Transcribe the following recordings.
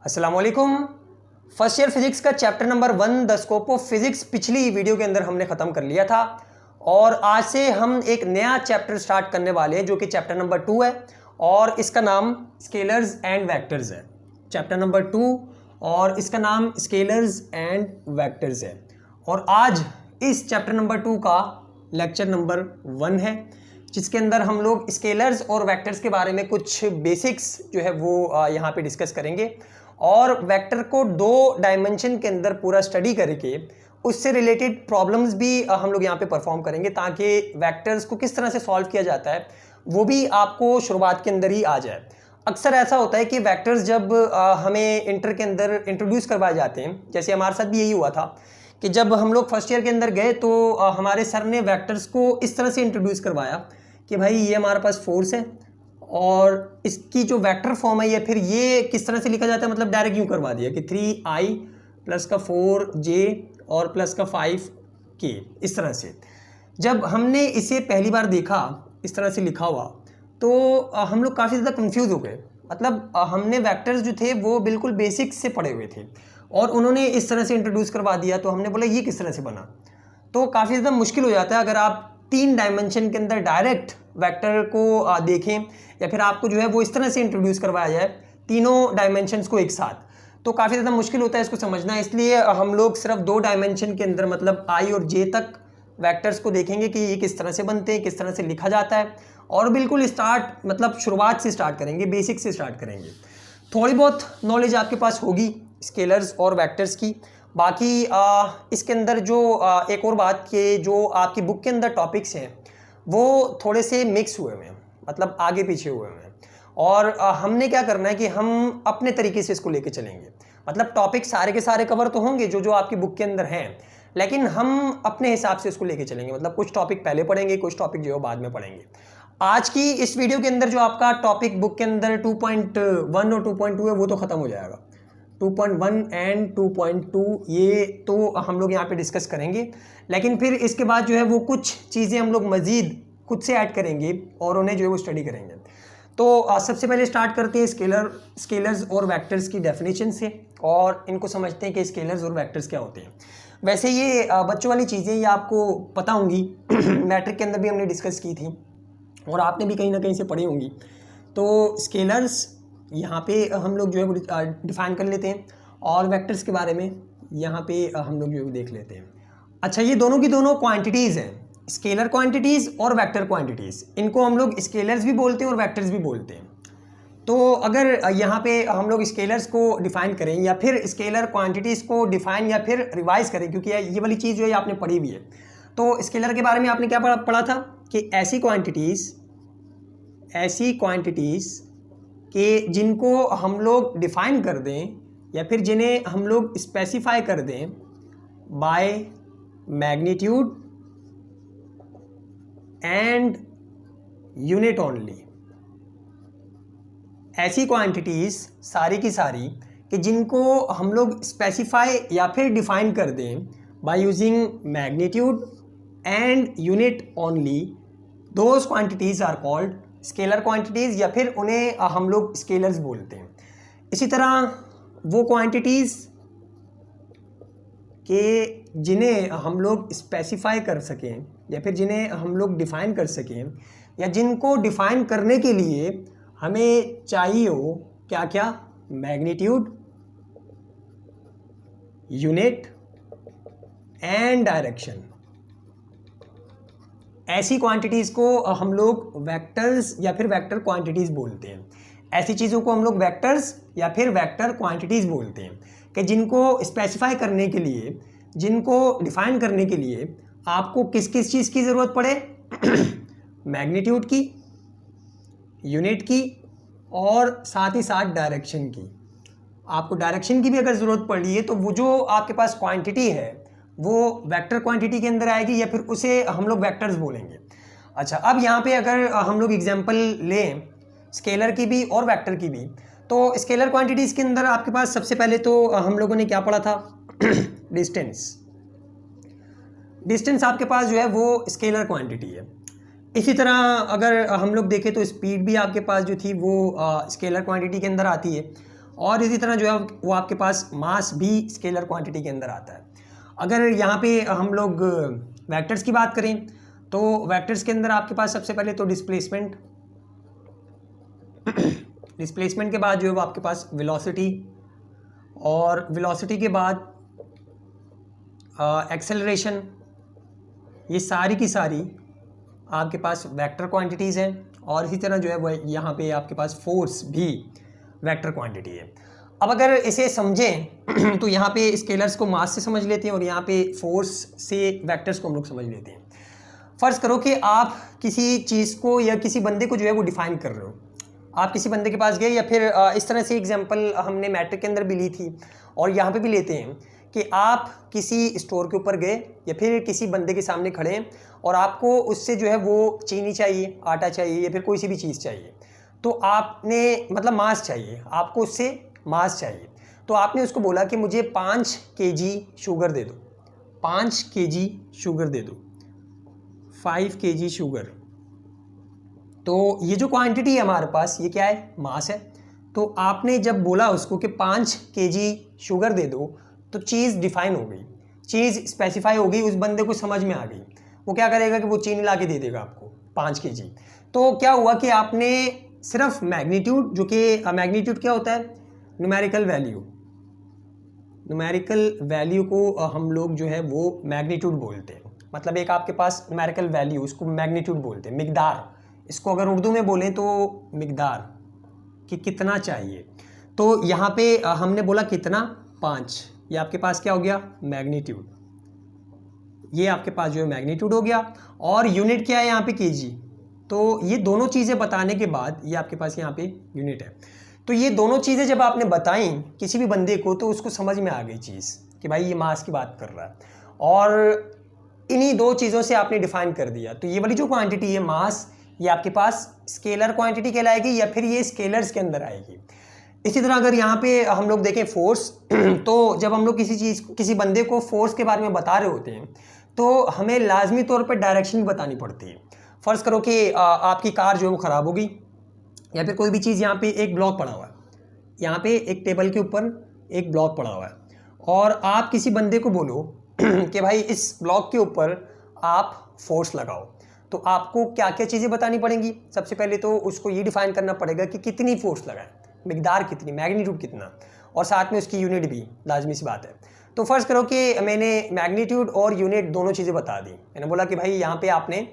अस्सलाम वालेकुम। First year physics का chapter number 1 the scope of physics पिछली वीडियो के अंदर हमने ख़त्म कर लिया था और आज से हम एक नया चैप्टर स्टार्ट करने वाले हैं जो कि चैप्टर नंबर 2 है और इसका नाम स्केलर्स एंड वेक्टर्स है। चैप्टर नंबर 2 और इसका नाम स्केलर्स एंड वेक्टर्स है। और आज इस चैप्टर नंबर 2 का लेक्चर नंबर 1 है जिसके अंदर हम लोग स्केलर्स और वेक्टर्स के बारे में कुछ बेसिक्स जो है वो यहाँ पे डिस्कस करेंगे और वेक्टर को 2 डायमेंशन के अंदर पूरा स्टडी करके उससे रिलेटेड प्रॉब्लम्स भी हम लोग यहाँ पे परफॉर्म करेंगे ताकि वेक्टर्स को किस तरह से सॉल्व किया जाता है वो भी आपको शुरुआत के अंदर ही आ जाए। अक्सर ऐसा होता है कि वेक्टर्स जब हमें इंटर के अंदर इंट्रोड्यूस करवाए जाते हैं, जैसे हमारे साथ भी यही हुआ था कि जब हम लोग फर्स्ट ईयर के अंदर गए तो हमारे सर ने वेक्टर्स को इस तरह से इंट्रोड्यूस करवाया कि भाई ये हमारे पास फोर्स है और इसकी जो वेक्टर फॉर्म है या फिर ये किस तरह से लिखा जाता है, मतलब डायरेक्ट यूँ करवा दिया कि 3i प्लस का 4j और प्लस का 5k। इस तरह से जब हमने इसे पहली बार देखा इस तरह से लिखा हुआ तो हम लोग काफ़ी ज़्यादा कंफ्यूज हो गए। मतलब हमने वेक्टर्स जो थे वो बिल्कुल बेसिक्स से पढ़े हुए थे और उन्होंने इस तरह से इंट्रोड्यूस करवा दिया तो हमने बोला ये किस तरह से बना। तो काफ़ी ज़्यादा मुश्किल हो जाता है अगर आप 3 डायमेंशन के अंदर डायरेक्ट वेक्टर को देखें या फिर आपको जो है वो इस तरह से इंट्रोड्यूस करवाया जाए तीनों डायमेंशंस को एक साथ, तो काफ़ी ज़्यादा मुश्किल होता है इसको समझना। इसलिए हम लोग सिर्फ 2 डायमेंशन के अंदर मतलब i और j तक वेक्टर्स को देखेंगे कि ये किस तरह से बनते हैं, किस तरह से लिखा जाता है और बिल्कुल स्टार्ट मतलब शुरुआत से स्टार्ट करेंगे, बेसिक से स्टार्ट करेंगे। थोड़ी बहुत नॉलेज आपके पास होगी स्केलर्स और वेक्टर्स की। बाकी इसके अंदर जो एक और बात कि जो आपकी बुक के अंदर टॉपिक्स हैं वो थोड़े से मिक्स हुए हुए हैं, मतलब आगे पीछे हुए हुए हैं और हमने क्या करना है कि हम अपने तरीके से इसको लेके चलेंगे। मतलब टॉपिक सारे के सारे कवर तो होंगे जो आपकी बुक के अंदर हैं, लेकिन हम अपने हिसाब से इसको लेके चलेंगे। मतलब कुछ टॉपिक पहले पढ़ेंगे, कुछ टॉपिक जो है बाद में पढ़ेंगे। आज की इस वीडियो के अंदर जो आपका टॉपिक बुक के अंदर 2.1 और 2.2 है वो तो ख़त्म हो जाएगा। 2.1 एंड 2.2 ये तो हम लोग यहाँ पे डिस्कस करेंगे, लेकिन फिर इसके बाद जो है वो कुछ चीज़ें हम लोग मज़ीद खुद से ऐड करेंगे और उन्हें जो है वो स्टडी करेंगे। तो सबसे पहले स्टार्ट करते हैं स्केलर्स और वेक्टर्स की डेफिनेशन से और इनको समझते हैं कि स्केलर्स और वेक्टर्स क्या होते हैं। वैसे ये बच्चों वाली चीज़ें ये आपको पता होंगी मैट्रिक के अंदर भी हमने डिस्कस की थी और आपने भी कहीं ना कहीं से पढ़ी होंगी। तो स्केलर्स यहाँ पे हम लोग जो है डिफाइन कर लेते हैं और वेक्टर्स के बारे में यहाँ पे हम लोग जो है देख लेते हैं। अच्छा, ये दोनों की दोनों क्वांटिटीज़ हैं, स्केलर क्वांटिटीज़ और वेक्टर क्वांटिटीज़। इनको हम लोग स्केलर्स भी बोलते हैं और वेक्टर्स भी बोलते हैं। तो अगर यहाँ पे हम लोग स्केलर्स को डिफ़ाइन करें या फिर स्केलर क्वांटिटीज़ को डिफ़ाइन या फिर रिवाइज़ करें, क्योंकि ये वाली चीज़ जो है आपने पढ़ी हुई है। तो स्केलर के बारे में आपने क्या पढ़ा था कि ऐसी क्वांटिटीज़ कि जिनको हम लोग डिफ़ाइन कर दें या फिर जिन्हें हम लोग स्पेसिफाई कर दें by magnitude and unit only. ऐसी क्वांटिटीज़ सारी की सारी कि जिनको हम लोग स्पेसिफाई या फिर डिफ़ाइन कर दें by using magnitude and unit only, those quantities are called scalar quantities या फिर उन्हें हम लोग स्केलर्स बोलते हैं। इसी तरह वो क्वांटिटीज़ के जिन्हें हम लोग स्पेसिफाई कर सकें या फिर जिन्हें हम लोग डिफ़ाइन कर सकें या जिनको डिफ़ाइन करने के लिए हमें चाहिए हो क्या क्या, मैग्नीट्यूड, यूनिट एंड डायरेक्शन। ऐसी क्वांटिटीज़ को हम लोग वेक्टर्स या फिर वेक्टर क्वांटिटीज़ बोलते हैं। ऐसी चीज़ों को हम लोग वेक्टर्स या फिर वेक्टर क्वांटिटीज़ बोलते हैं कि जिनको स्पेसिफाई करने के लिए, जिनको डिफ़ाइन करने के लिए आपको किस किस चीज़ की ज़रूरत पड़े मैग्नीट्यूड की, यूनिट की और साथ ही साथ डायरेक्शन की। आपको डायरेक्शन की भी अगर ज़रूरत पड़ रही है तो वो जो आपके पास क्वांटिटी है वो वेक्टर क्वांटिटी के अंदर आएगी या फिर उसे हम लोग वेक्टर्स बोलेंगे। अच्छा, अब यहाँ पे अगर हम लोग एग्जांपल लें स्केलर की भी और वेक्टर की भी, तो स्केलर क्वांटिटीज़ के अंदर आपके पास सबसे पहले तो हम लोगों ने क्या पढ़ा था डिस्टेंस आपके पास जो है वो स्केलर क्वांटिटी है। इसी तरह अगर हम लोग देखें तो स्पीड भी आपके पास जो थी वो स्केलर क्वांटिटी के अंदर आती है और इसी तरह जो है वो आपके पास मास भी स्केलर क्वांटिटी के अंदर आता है। अगर यहाँ पे हम लोग वेक्टर्स की बात करें तो वेक्टर्स के अंदर आपके पास सबसे पहले तो डिस्प्लेसमेंट डिस्प्लेसमेंट के बाद जो है वो आपके पास वेलोसिटी, और वेलोसिटी के बाद एक्सेलरेशन, ये सारी की सारी आपके पास वेक्टर क्वांटिटीज़ हैं। और इसी तरह जो है वो यहाँ पे आपके पास फोर्स भी वेक्टर क्वांटिटी है। अब अगर इसे समझें तो यहाँ पे स्केलर्स को मास से समझ लेते हैं और यहाँ पे फोर्स से वेक्टर्स को हम लोग समझ लेते हैं। फ़र्ज़ करो कि आप किसी चीज़ को या किसी बंदे को जो है वो डिफ़ाइन कर रहे हो। आप किसी बंदे के पास गए, या फिर इस तरह से एग्जांपल हमने मैट्रिक के अंदर भी ली थी और यहाँ पे भी लेते हैं कि आप किसी स्टोर के ऊपर गए या फिर किसी बंदे के सामने खड़े हैं और आपको उससे जो है वो चीनी चाहिए, आटा चाहिए या फिर कोई सी भी चीज़ चाहिए, तो आपने मतलब मास चाहिए, आपको उससे मास चाहिए, तो आपने उसको बोला कि मुझे 5 kg शुगर दे दो, 5 kg शुगर दे दो, 5 kg शुगर। तो ये जो क्वांटिटी है हमारे पास ये क्या है, मास है। तो आपने जब बोला उसको कि 5 kg शुगर दे दो तो चीज़ डिफाइन हो गई, चीज़ स्पेसिफाई हो गई, उस बंदे को समझ में आ गई। वो क्या करेगा कि वो चीनी ला के दे देगा आपको 5 kg। तो क्या हुआ कि आपने सिर्फ मैग्नीट्यूड, जो कि मैग्नीट्यूड क्या होता है, न्यूमेरिकल वैल्यू, न्यूमेरिकल वैल्यू को हम लोग जो है वो मैग्नीट्यूड बोलते हैं। मतलब एक आपके पास न्यूमेरिकल वैल्यू, उसको मैग्नीट्यूड बोलते हैं, मिकदार। इसको अगर उर्दू में बोलें तो मिकदार, कि कितना चाहिए। तो यहाँ पे हमने बोला कितना, 5, ये आपके पास क्या हो गया, मैग्नीट्यूड। ये आपके पास जो है मैग्नीट्यूड हो गया। और यूनिट क्या है यहाँ पे, केजी। तो ये दोनों चीज़ें बताने के बाद ये आपके पास यहाँ पे यूनिट है। तो ये दोनों चीज़ें जब आपने बताई किसी भी बंदे को तो उसको समझ में आ गई चीज़ कि भाई ये मास की बात कर रहा है, और इन्हीं दो चीज़ों से आपने डिफाइन कर दिया। तो ये वाली जो क्वांटिटी है मास, ये आपके पास स्केलर क्वांटिटी कहलाएगी या फिर ये स्केलर्स के अंदर आएगी। इसी तरह अगर यहाँ पे हम लोग देखें फोर्स, तो जब हम लोग किसी बंदे को फोर्स के बारे में बता रहे होते हैं तो हमें लाजमी तौर पर डायरेक्शन भी बतानी पड़ती है। फ़र्ज़ करो कि आपकी कार जो है वो ख़राब हो गई, या फिर कोई भी चीज़, यहाँ पे एक ब्लॉक पड़ा हुआ है, यहाँ पे एक टेबल के ऊपर एक ब्लॉक पड़ा हुआ है, और आप किसी बंदे को बोलो कि भाई इस ब्लॉक के ऊपर आप फोर्स लगाओ, तो आपको क्या क्या चीज़ें बतानी पड़ेंगी। सबसे पहले तो उसको ये डिफ़ाइन करना पड़ेगा कि कितनी फोर्स लगाएं, मिकदार कितनी, मैग्नीट्यूड कितना, और साथ में उसकी यूनिट भी लाजमी सी बात है। तो फ़र्ज़ करो कि मैंने मैग्नीट्यूड और यूनिट दोनों चीज़ें बता दी। मैंने बोला कि भाई यहाँ पे आपने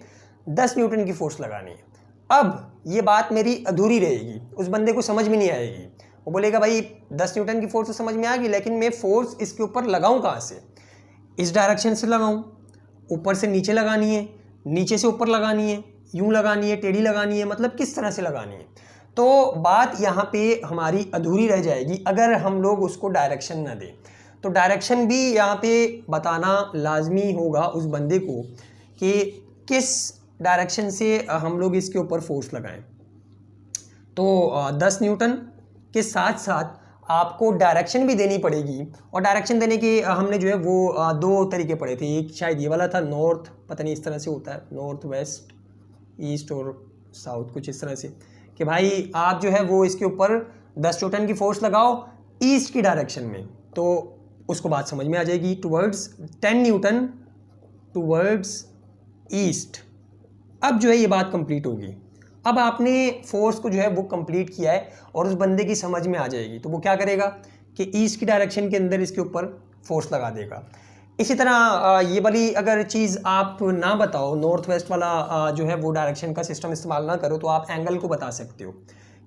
10 न्यूटन की फोर्स लगानी है। अब ये बात मेरी अधूरी रहेगी, उस बंदे को समझ में नहीं आएगी। वो बोलेगा भाई 10 न्यूटन की फोर्स तो समझ में आ गई, लेकिन मैं फोर्स इसके ऊपर लगाऊँ कहाँ से, इस डायरेक्शन से लगाऊँ, ऊपर से नीचे लगानी है, नीचे से ऊपर लगानी है, यूँ लगानी है, टेढ़ी लगानी है, मतलब किस तरह से लगानी है। तो बात यहाँ पे हमारी अधूरी रह जाएगी अगर हम लोग उसको डायरेक्शन ना दें। तो डायरेक्शन भी यहाँ पे बताना लाजमी होगा उस बंदे को कि किस डायरेक्शन से हम लोग इसके ऊपर फोर्स लगाएं। तो 10 न्यूटन के साथ साथ आपको डायरेक्शन भी देनी पड़ेगी, और डायरेक्शन देने के हमने जो है वो 2 तरीके पढ़े थे। एक शायद ये वाला था, नॉर्थ, पता नहीं इस तरह से होता है, नॉर्थ वेस्ट ईस्ट और साउथ, कुछ इस तरह से, कि भाई आप जो है वो इसके ऊपर 10 न्यूटन की फोर्स लगाओ ईस्ट की डायरेक्शन में, तो उसको बात समझ में आ जाएगी। Towards 10 Newton towards east. अब जो है ये बात कंप्लीट होगी। अब आपने फोर्स को जो है वो कंप्लीट किया है और उस बंदे की समझ में आ जाएगी, तो वो क्या करेगा कि ईस्ट की डायरेक्शन के अंदर इसके ऊपर फोर्स लगा देगा। इसी तरह ये वाली अगर चीज़ आप ना बताओ, नॉर्थ वेस्ट वाला जो है वो डायरेक्शन का सिस्टम इस्तेमाल ना करो, तो आप एंगल को बता सकते हो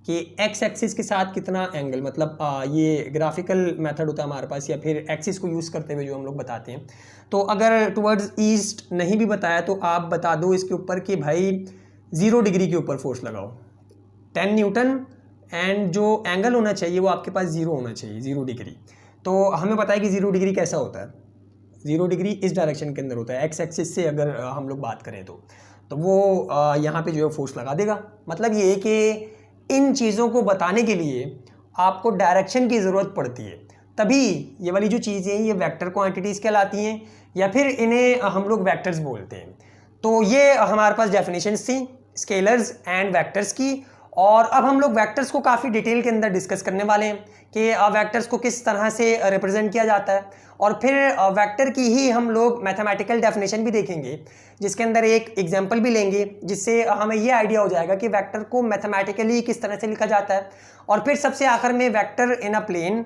कि एक्स एक्सिस के साथ कितना एंगल, मतलब ये ग्राफिकल मेथड होता है हमारे पास, या फिर एक्सिस को यूज़ करते हुए जो हम लोग बताते हैं। तो अगर टुवर्ड्स ईस्ट नहीं भी बताया तो आप बता दो इसके ऊपर कि भाई 0 डिग्री के ऊपर फोर्स लगाओ, 10 न्यूटन, एंड जो एंगल होना चाहिए वो आपके पास 0 होना चाहिए, 0 डिग्री। तो हमें पता है कि 0 डिग्री कैसा होता है, 0 डिग्री इस डायरेक्शन के अंदर होता है, एक्स एक्सिस से अगर हम लोग बात करें तो वो यहाँ पे जो है फोर्स लगा देगा। मतलब ये है कि इन चीज़ों को बताने के लिए आपको डायरेक्शन की ज़रूरत पड़ती है, तभी ये वाली जो चीज़ें हैं ये वेक्टर क्वांटिटीज़ कहलाती हैं, या फिर इन्हें हम लोग वेक्टर्स बोलते हैं। तो ये हमारे पास डेफिनेशंस थी स्केलर्स एंड वेक्टर्स की, और अब हम लोग वेक्टर्स को काफ़ी डिटेल के अंदर डिस्कस करने वाले हैं कि वेक्टर्स को किस तरह से रिप्रेजेंट किया जाता है, और फिर वेक्टर की ही हम लोग मैथमेटिकल डेफिनेशन भी देखेंगे, जिसके अंदर एक एग्जांपल भी लेंगे, जिससे हमें ये आइडिया हो जाएगा कि वेक्टर को मैथमेटिकली किस तरह से लिखा जाता है। और फिर सबसे आखिर में वेक्टर इन अ प्लेन,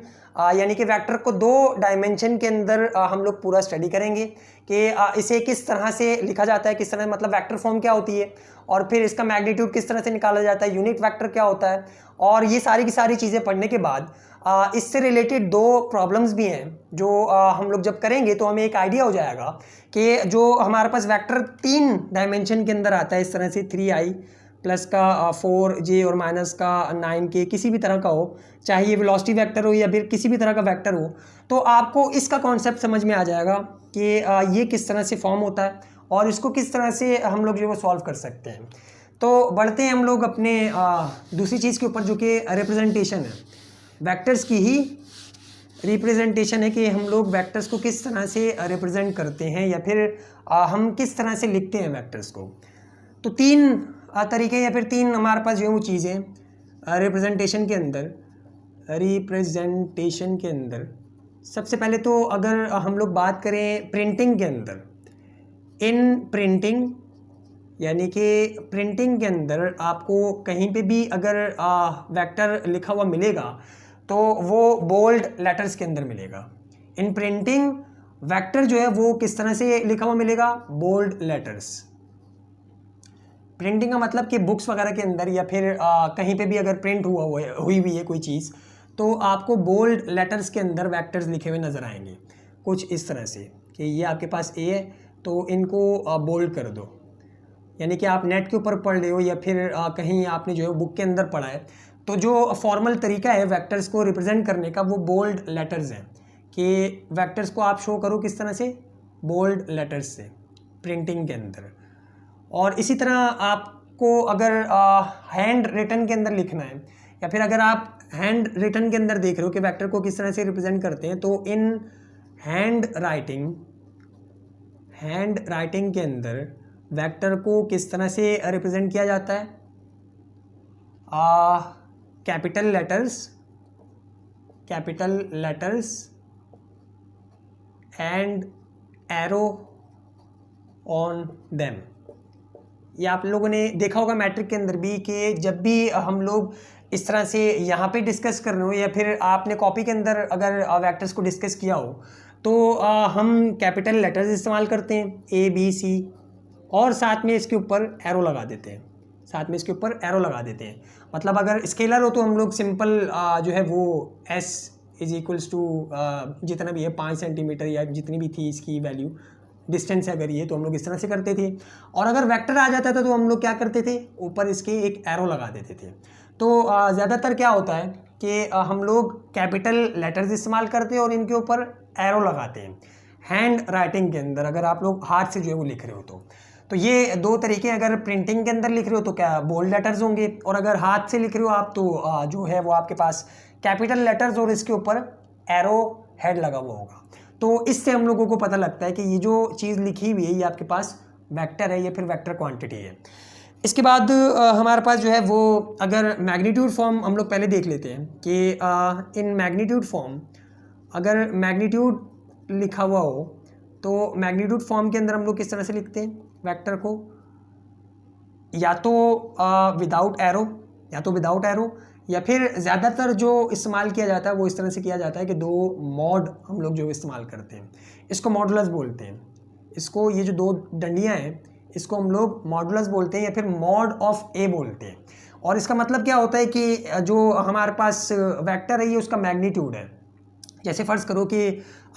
यानी कि वेक्टर को 2 डायमेंशन के अंदर हम लोग पूरा स्टडी करेंगे कि इसे किस तरह से लिखा जाता है, किस तरह मतलब वेक्टर फॉर्म क्या होती है, और फिर इसका मैग्नीट्यूड किस तरह से निकाला जाता है, यूनिट वेक्टर क्या होता है। और ये सारी की सारी चीज़ें पढ़ने के बाद इससे रिलेटेड 2 प्रॉब्लम्स भी हैं जो हम लोग जब करेंगे तो हमें एक आइडिया हो जाएगा कि जो हमारे पास वेक्टर 3 डायमेंशन के अंदर आता है, इस तरह से 3i प्लस का 4j और माइनस का 9k, किसी भी तरह का हो, चाहे ये वेलोसिटी वेक्टर हो या फिर किसी भी तरह का वेक्टर हो, तो आपको इसका कॉन्सेप्ट समझ में आ जाएगा कि ये किस तरह से फॉर्म होता है और इसको किस तरह से हम लोग जो वो सॉल्व कर सकते हैं। तो बढ़ते हैं हम लोग अपने दूसरी चीज़ के ऊपर, जो कि रिप्रेजेंटेशन है। वेक्टर्स की ही रिप्रेजेंटेशन है कि हम लोग वेक्टर्स को किस तरह से रिप्रेजेंट करते हैं या फिर हम किस तरह से लिखते हैं वेक्टर्स को। तो 3 तरीके या फिर 3 हमारे पास जो है वो चीज़ें रिप्रेजेंटेशन के अंदर सबसे पहले तो अगर हम लोग बात करें प्रिंटिंग के अंदर, इन प्रिंटिंग, यानी कि प्रिंटिंग के अंदर आपको कहीं पे भी अगर वेक्टर लिखा हुआ मिलेगा तो वो बोल्ड लेटर्स के अंदर मिलेगा। इन प्रिंटिंग वेक्टर जो है वो किस तरह से लिखा हुआ मिलेगा, बोल्ड लेटर्स। प्रिंटिंग का मतलब कि बुक्स वगैरह के अंदर या फिर कहीं पे भी अगर प्रिंट हुई हुई है कोई चीज़, तो आपको बोल्ड लेटर्स के अंदर वेक्टर्स लिखे हुए नज़र आएंगे, कुछ इस तरह से कि ये आपके पास ए है तो इनको बोल्ड कर दो। यानी कि आप नेट के ऊपर पढ़ रहे हो या फिर कहीं आपने जो है बुक के अंदर पढ़ा है, तो जो फॉर्मल तरीका है वेक्टर्स को रिप्रेजेंट करने का वो बोल्ड लेटर्स हैं कि वेक्टर्स को आप शो करो किस तरह से, बोल्ड लेटर्स से प्रिंटिंग के अंदर। और इसी तरह आपको अगर हैंड रिटन के अंदर लिखना है या फिर अगर आप हैंड रिटन के अंदर देख रहे हो कि वेक्टर को किस तरह से रिप्रेजेंट करते हैं, तो इन हैंड राइटिंग के अंदर वेक्टर को किस तरह से रिप्रेजेंट किया जाता है, capital letters and arrow on them. ये आप लोगों ने देखा होगा मैट्रिक के अंदर भी कि जब भी हम लोग इस तरह से यहाँ पे डिस्कस कर रहे हो या फिर आपने कॉपी के अंदर अगर वेक्टर्स को डिस्कस किया हो, तो हम कैपिटल लेटर्स इस्तेमाल करते हैं A B C, और साथ में इसके ऊपर एरो लगा देते हैं। मतलब अगर स्केलर हो तो हम लोग सिंपल जो है वो S = जितना भी है 5 सेंटीमीटर या जितनी भी थी इसकी वैल्यू, डिस्टेंस अगर ये, तो हम लोग इस तरह से करते थे। और अगर वेक्टर आ जाता था तो हम लोग क्या करते थे, ऊपर इसके एक एरो लगा देते थे। तो ज़्यादातर क्या होता है कि हम लोग कैपिटल लेटर्स इस्तेमाल करते हैं और इनके ऊपर एरो लगाते हैं हैंड राइटिंग के अंदर, अगर आप लोग हाथ से जो है वो लिख रहे हो तो ये 2 तरीके, अगर प्रिंटिंग के अंदर लिख रहे हो तो क्या बोल्ड लेटर्स होंगे, और अगर हाथ से लिख रहे हो आप तो जो है वो आपके पास कैपिटल लेटर्स और इसके ऊपर एरो हेड लगा हुआ होगा। तो इससे हम लोगों को पता लगता है कि ये जो चीज़ लिखी हुई है ये आपके पास वेक्टर है या फिर वेक्टर क्वांटिटी है। इसके बाद हमारे पास जो है वो अगर मैग्नीट्यूड फॉर्म हम लोग पहले देख लेते हैं कि इन मैग्नीट्यूड फॉर्म, अगर मैग्नीट्यूड लिखा हुआ हो तो मैग्नीट्यूड फॉर्म के अंदर हम लोग किस तरह से लिखते हैं वेक्टर को, या तो विदाउट एरो या फिर ज़्यादातर जो इस्तेमाल किया जाता है वो इस तरह से किया जाता है कि 2 मॉड हम लोग जो इस्तेमाल करते हैं, इसको मॉडुलस बोलते हैं। इसको ये जो 2 डंडियाँ हैं इसको हम लोग मॉडुलस बोलते हैं या फिर मॉड ऑफ ए बोलते हैं। और इसका मतलब क्या होता है कि जो हमारे पास वेक्टर है ये उसका मैग्नीट्यूड है। जैसे फ़र्ज़ करो कि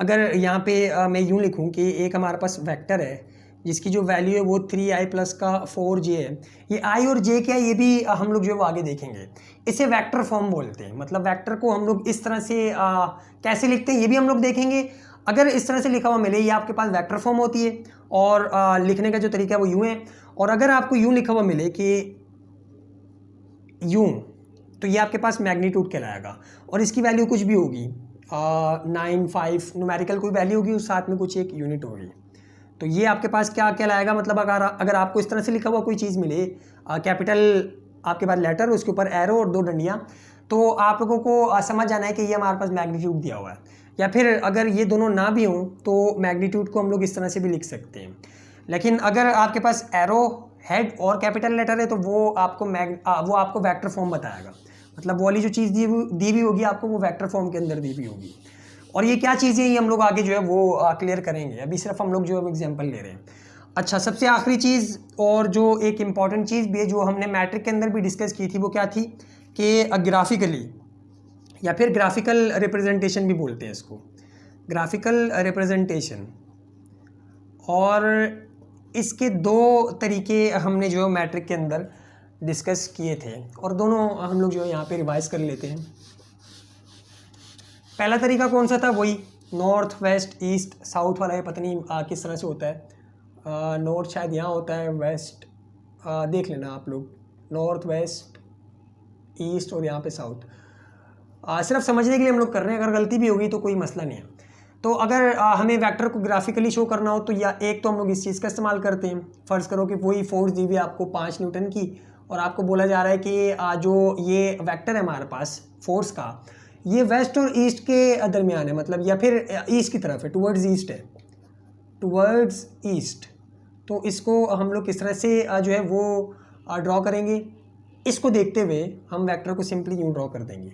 अगर यहाँ पे मैं यूँ लिखूँ कि एक हमारे पास वेक्टर है जिसकी जो वैल्यू है वो 3i प्लस का 4j है। ये i और j क्या है ये भी हम लोग जो है वो आगे देखेंगे। इसे वेक्टर फॉर्म बोलते हैं। मतलब वेक्टर को हम लोग इस तरह से कैसे लिखते हैं ये भी हम लोग देखेंगे। अगर इस तरह से लिखा हुआ मिले ये आपके पास वेक्टर फॉर्म होती है और लिखने का जो तरीका है वो यूँ है। और अगर आपको यूँ लिखा हुआ मिले कि यूँ, तो ये आपके पास मैग्नीट्यूड कहलाएगा और इसकी वैल्यू कुछ भी होगी 9, 5 न्यूमेरिकल कोई वैल्यू होगी, उस साथ में कुछ एक यूनिट होगी। तो ये आपके पास क्या कहलाएगा, मतलब अगर आपको इस तरह से लिखा हुआ कोई चीज़ मिले कैपिटल आपके पास लेटर, उसके ऊपर एरो और 2 डंडियाँ, तो आप लोगों को समझ जाना है कि ये हमारे पास मैग्नीट्यूड दिया हुआ है। या फिर अगर ये दोनों ना भी हों तो मैग्नीट्यूड को हम लोग इस तरह से भी लिख सकते हैं। लेकिन अगर आपके पास एरो, हेड और कैपिटल लेटर है तो वो आपको वेक्टर फॉर्म बताएगा। मतलब वो वाली जो चीज़ दी हुई होगी आपको, वो वेक्टर फॉर्म के अंदर दी हुई होगी। और ये क्या चीज़ें ये हम लोग आगे जो है वो क्लियर करेंगे, अभी सिर्फ हम लोग जो है एग्जाम्पल ले रहे हैं। अच्छा, सबसे आखिरी चीज़ और जो एक इम्पॉर्टेंट चीज़ भी है जो हमने मैट्रिक के अंदर भी डिस्कस की थी, वो क्या थी कि ग्राफिकली या फिर ग्राफिकल रिप्रेजेंटेशन भी बोलते हैं इसको, ग्राफिकल रिप्रेजेंटेशन। और इसके 2 तरीके हमने जो है मैट्रिक के अंदर डिस्कस किए थे और दोनों हम लोग जो है यहाँ पे रिवाइज कर लेते हैं। पहला तरीका कौन सा था? वही नॉर्थ, वेस्ट, ईस्ट, साउथ वाला। ये पता नहीं किस तरह से होता है। नॉर्थ शायद यहाँ होता है, वेस्ट देख लेना आप लोग, नॉर्थ, वेस्ट, ईस्ट और यहाँ पे साउथ। सिर्फ समझने के लिए हम लोग कर रहे हैं, अगर गलती भी होगी तो कोई मसला नहीं है। तो अगर हमें वेक्टर को ग्राफिकली शो करना हो तो या एक तो हम लोग इस चीज़ का इस्तेमाल करते हैं। फ़र्ज़ करो कि वही फोर्स दी हुई है आपको 5 न्यूटन की और आपको बोला जा रहा है कि जो ये वेक्टर है हमारे पास फोर्स का, ये वेस्ट और ईस्ट के दरमियान है, मतलब या फिर ईस्ट की तरफ है, टुवर्ड्स ईस्ट है, टुवर्ड्स ईस्ट। तो इसको हम लोग किस तरह से जो है वो ड्रॉ करेंगे? इसको देखते हुए हम वेक्टर को सिंपली यूँ ड्रॉ कर देंगे।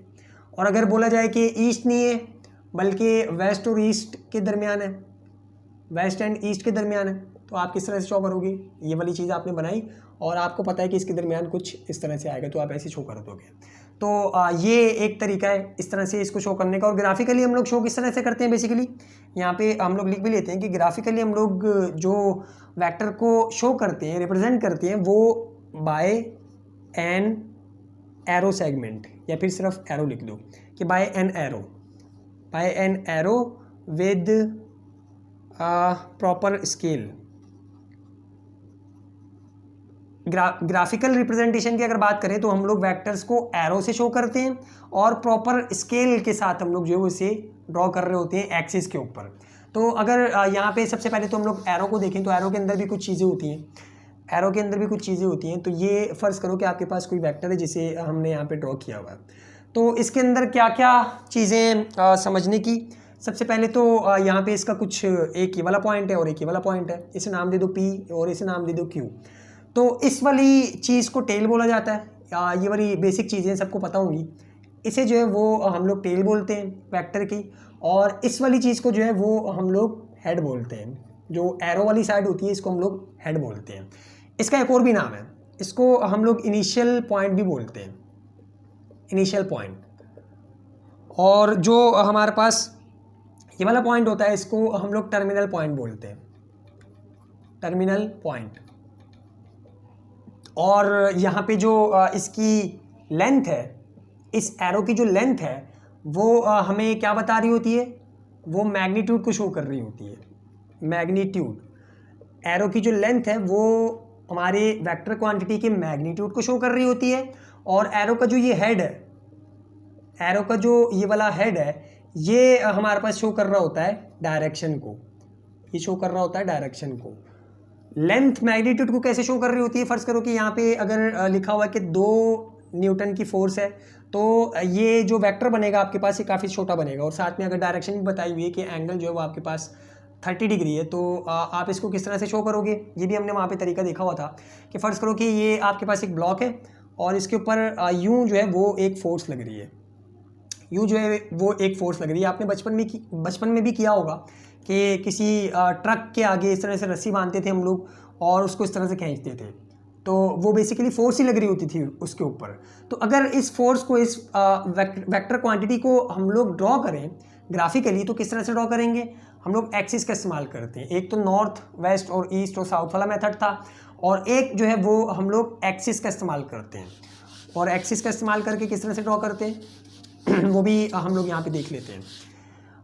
और अगर बोला जाए कि ईस्ट नहीं है बल्कि वेस्ट और ईस्ट के दरमियान है, वेस्ट एंड ईस्ट के दरमियान है, तो आप किस तरह से शो करोगे? ये वाली चीज़ आपने बनाई और आपको पता है कि इसके दरमियान कुछ इस तरह से आएगा, तो आप ऐसे शो कर दोगे। तो ये एक तरीका है इस तरह से इसको शो करने का। और ग्राफिकली हम लोग शो किस तरह से करते हैं? बेसिकली यहाँ पे हम लोग लिख भी लेते हैं कि ग्राफिकली हम लोग जो वेक्टर को शो करते हैं, रिप्रेजेंट करते हैं, वो बाय एन एरो सेगमेंट, या फिर सिर्फ एरो लिख दो कि by an arrow with proper scale. Graphical representation की अगर बात करें तो हम लोग वेक्टर्स को एरो से शो करते हैं और प्रॉपर स्केल के साथ हम लोग जो है उसे ड्रॉ कर रहे होते हैं एक्सिस के ऊपर। तो अगर यहाँ पे सबसे पहले तो हम लोग एरो को देखें तो एरो के अंदर भी कुछ चीज़ें होती हैं। तो ये फ़र्ज़ करो कि आपके पास कोई वेक्टर है जिसे हमने यहाँ पे ड्रॉ किया हुआ है। तो इसके अंदर क्या क्या चीज़ें समझने की, सबसे पहले तो यहाँ पे इसका कुछ एक ये वाला पॉइंट है और एक ये वाला पॉइंट है, इसे नाम दे दो P और इसे नाम दे दो Q। तो इस वाली चीज़ को टेल बोला जाता है। ये वाली बेसिक चीज़ें सबको पता होंगी। इसे जो है वो हम लोग टेल बोलते हैं वेक्टर की, और इस वाली चीज़ को जो है वो हम लोग हेड बोलते हैं। जो एरो वाली साइड होती है इसको हम लोग हेड बोलते हैं। इसका एक और भी नाम है, इसको हम लोग इनिशियल पॉइंट भी बोलते हैं, इनिशियल पॉइंट। और जो हमारे पास ये वाला पॉइंट होता है इसको हम लोग टर्मिनल पॉइंट बोलते हैं, टर्मिनल पॉइंट। और यहाँ पे जो इसकी लेंथ है, इस एरो की जो लेंथ है वो हमें क्या बता रही होती है? वो मैग्नीट्यूड को शो कर रही होती है। मैग्नीट्यूड, एरो की जो लेंथ है वो हमारे वेक्टर क्वांटिटी के मैग्नीट्यूड को शो कर रही होती है। और एरो का जो ये हेड है, एरो का जो ये वाला हेड है, ये हमारे पास शो कर रहा होता है डायरेक्शन को, ये शो कर रहा होता है डायरेक्शन को। लेंथ मैग्नीट्यूड को कैसे शो कर रही होती है? फ़र्ज़ करो कि यहाँ पे अगर लिखा हुआ है कि 2 न्यूटन की फोर्स है, तो ये जो वेक्टर बनेगा आपके पास ये काफ़ी छोटा बनेगा। और साथ में अगर डायरेक्शन भी बताई हुई है कि एंगल जो है वो आपके पास 30 डिग्री है, तो आप इसको किस तरह से शो करोगे? ये भी हमने वहाँ पे तरीका देखा हुआ था कि फ़र्ज़ करो कि ये आपके पास एक ब्लॉक है और इसके ऊपर यूँ जो है वो एक फ़ोर्स लग रही है, यूँ जो है वो एक फ़ोर्स लग रही है। आपने बचपन में भी किया होगा कि किसी ट्रक के आगे इस तरह से रस्सी बांधते थे हम लोग और उसको इस तरह से खींचते थे, तो वो बेसिकली फोर्स ही लग रही होती थी उसके ऊपर। तो अगर इस फोर्स को, इस वेक्टर क्वांटिटी को हम लोग ड्रॉ करें ग्राफिकली, तो किस तरह से ड्रॉ करेंगे? हम लोग एक्सिस का इस्तेमाल करते हैं। एक तो नॉर्थ, वेस्ट और ईस्ट और साउथ वाला मेथड था, और एक जो है वो हम लोग एक्सिस का इस्तेमाल करते हैं। और एक्सिस का इस्तेमाल करके किस तरह से ड्रॉ करते हैं वो भी हम लोग यहाँ पे देख लेते हैं।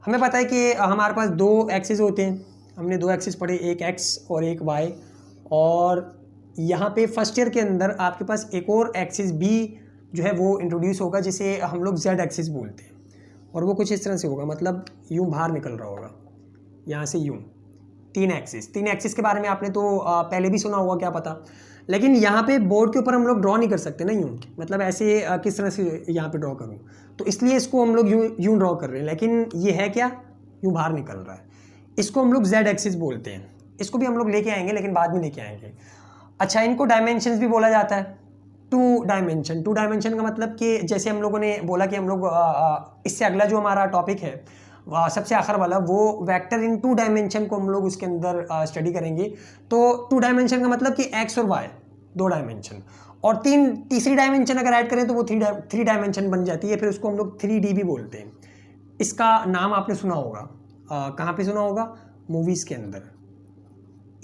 हमें पता है कि हमारे पास 2 एक्सिस होते हैं, हमने 2 एक्सिस पढ़े, एक एक्स और एक वाई। और यहाँ पे फर्स्ट ईयर के अंदर आपके पास एक और एक्सिस भी जो है वो इंट्रोड्यूस होगा जिसे हम लोग जेड एक्सिस बोलते हैं। और वो कुछ इस तरह से होगा, मतलब यूँ बाहर निकल रहा होगा, यहाँ से यूँ। 3 एक्सिस के बारे में आपने तो पहले भी सुना होगा, क्या पता। लेकिन यहाँ पे बोर्ड के ऊपर हम लोग ड्रॉ नहीं कर सकते ना यूँ, मतलब ऐसे किस तरह से यहाँ पे ड्रॉ करूँ, तो इसलिए इसको हम लोग यूँ ड्रॉ कर रहे हैं। लेकिन ये है क्या, यूँ बाहर निकल रहा है, इसको हम लोग जेड एक्सिस बोलते हैं। इसको भी हम लोग लेके आएंगे, लेकिन बाद में लेके आएंगे। अच्छा, इनको डायमेंशंस भी बोला जाता है, टू डायमेंशन का मतलब कि जैसे हम लोगों ने बोला कि हम लोग इससे अगला जो हमारा टॉपिक है सबसे आखिर वाला, वो वेक्टर इन 2 डायमेंशन को हम लोग उसके अंदर स्टडी करेंगे। तो 2 डायमेंशन का मतलब कि एक्स और वाई 2 डायमेंशन, और तीसरी डायमेंशन अगर ऐड करें तो वो 3 डायमेंशन बन जाती है। फिर उसको हम लोग 3D भी बोलते हैं। इसका नाम आपने सुना होगा, कहाँ पे सुना होगा, मूवीज़ के अंदर।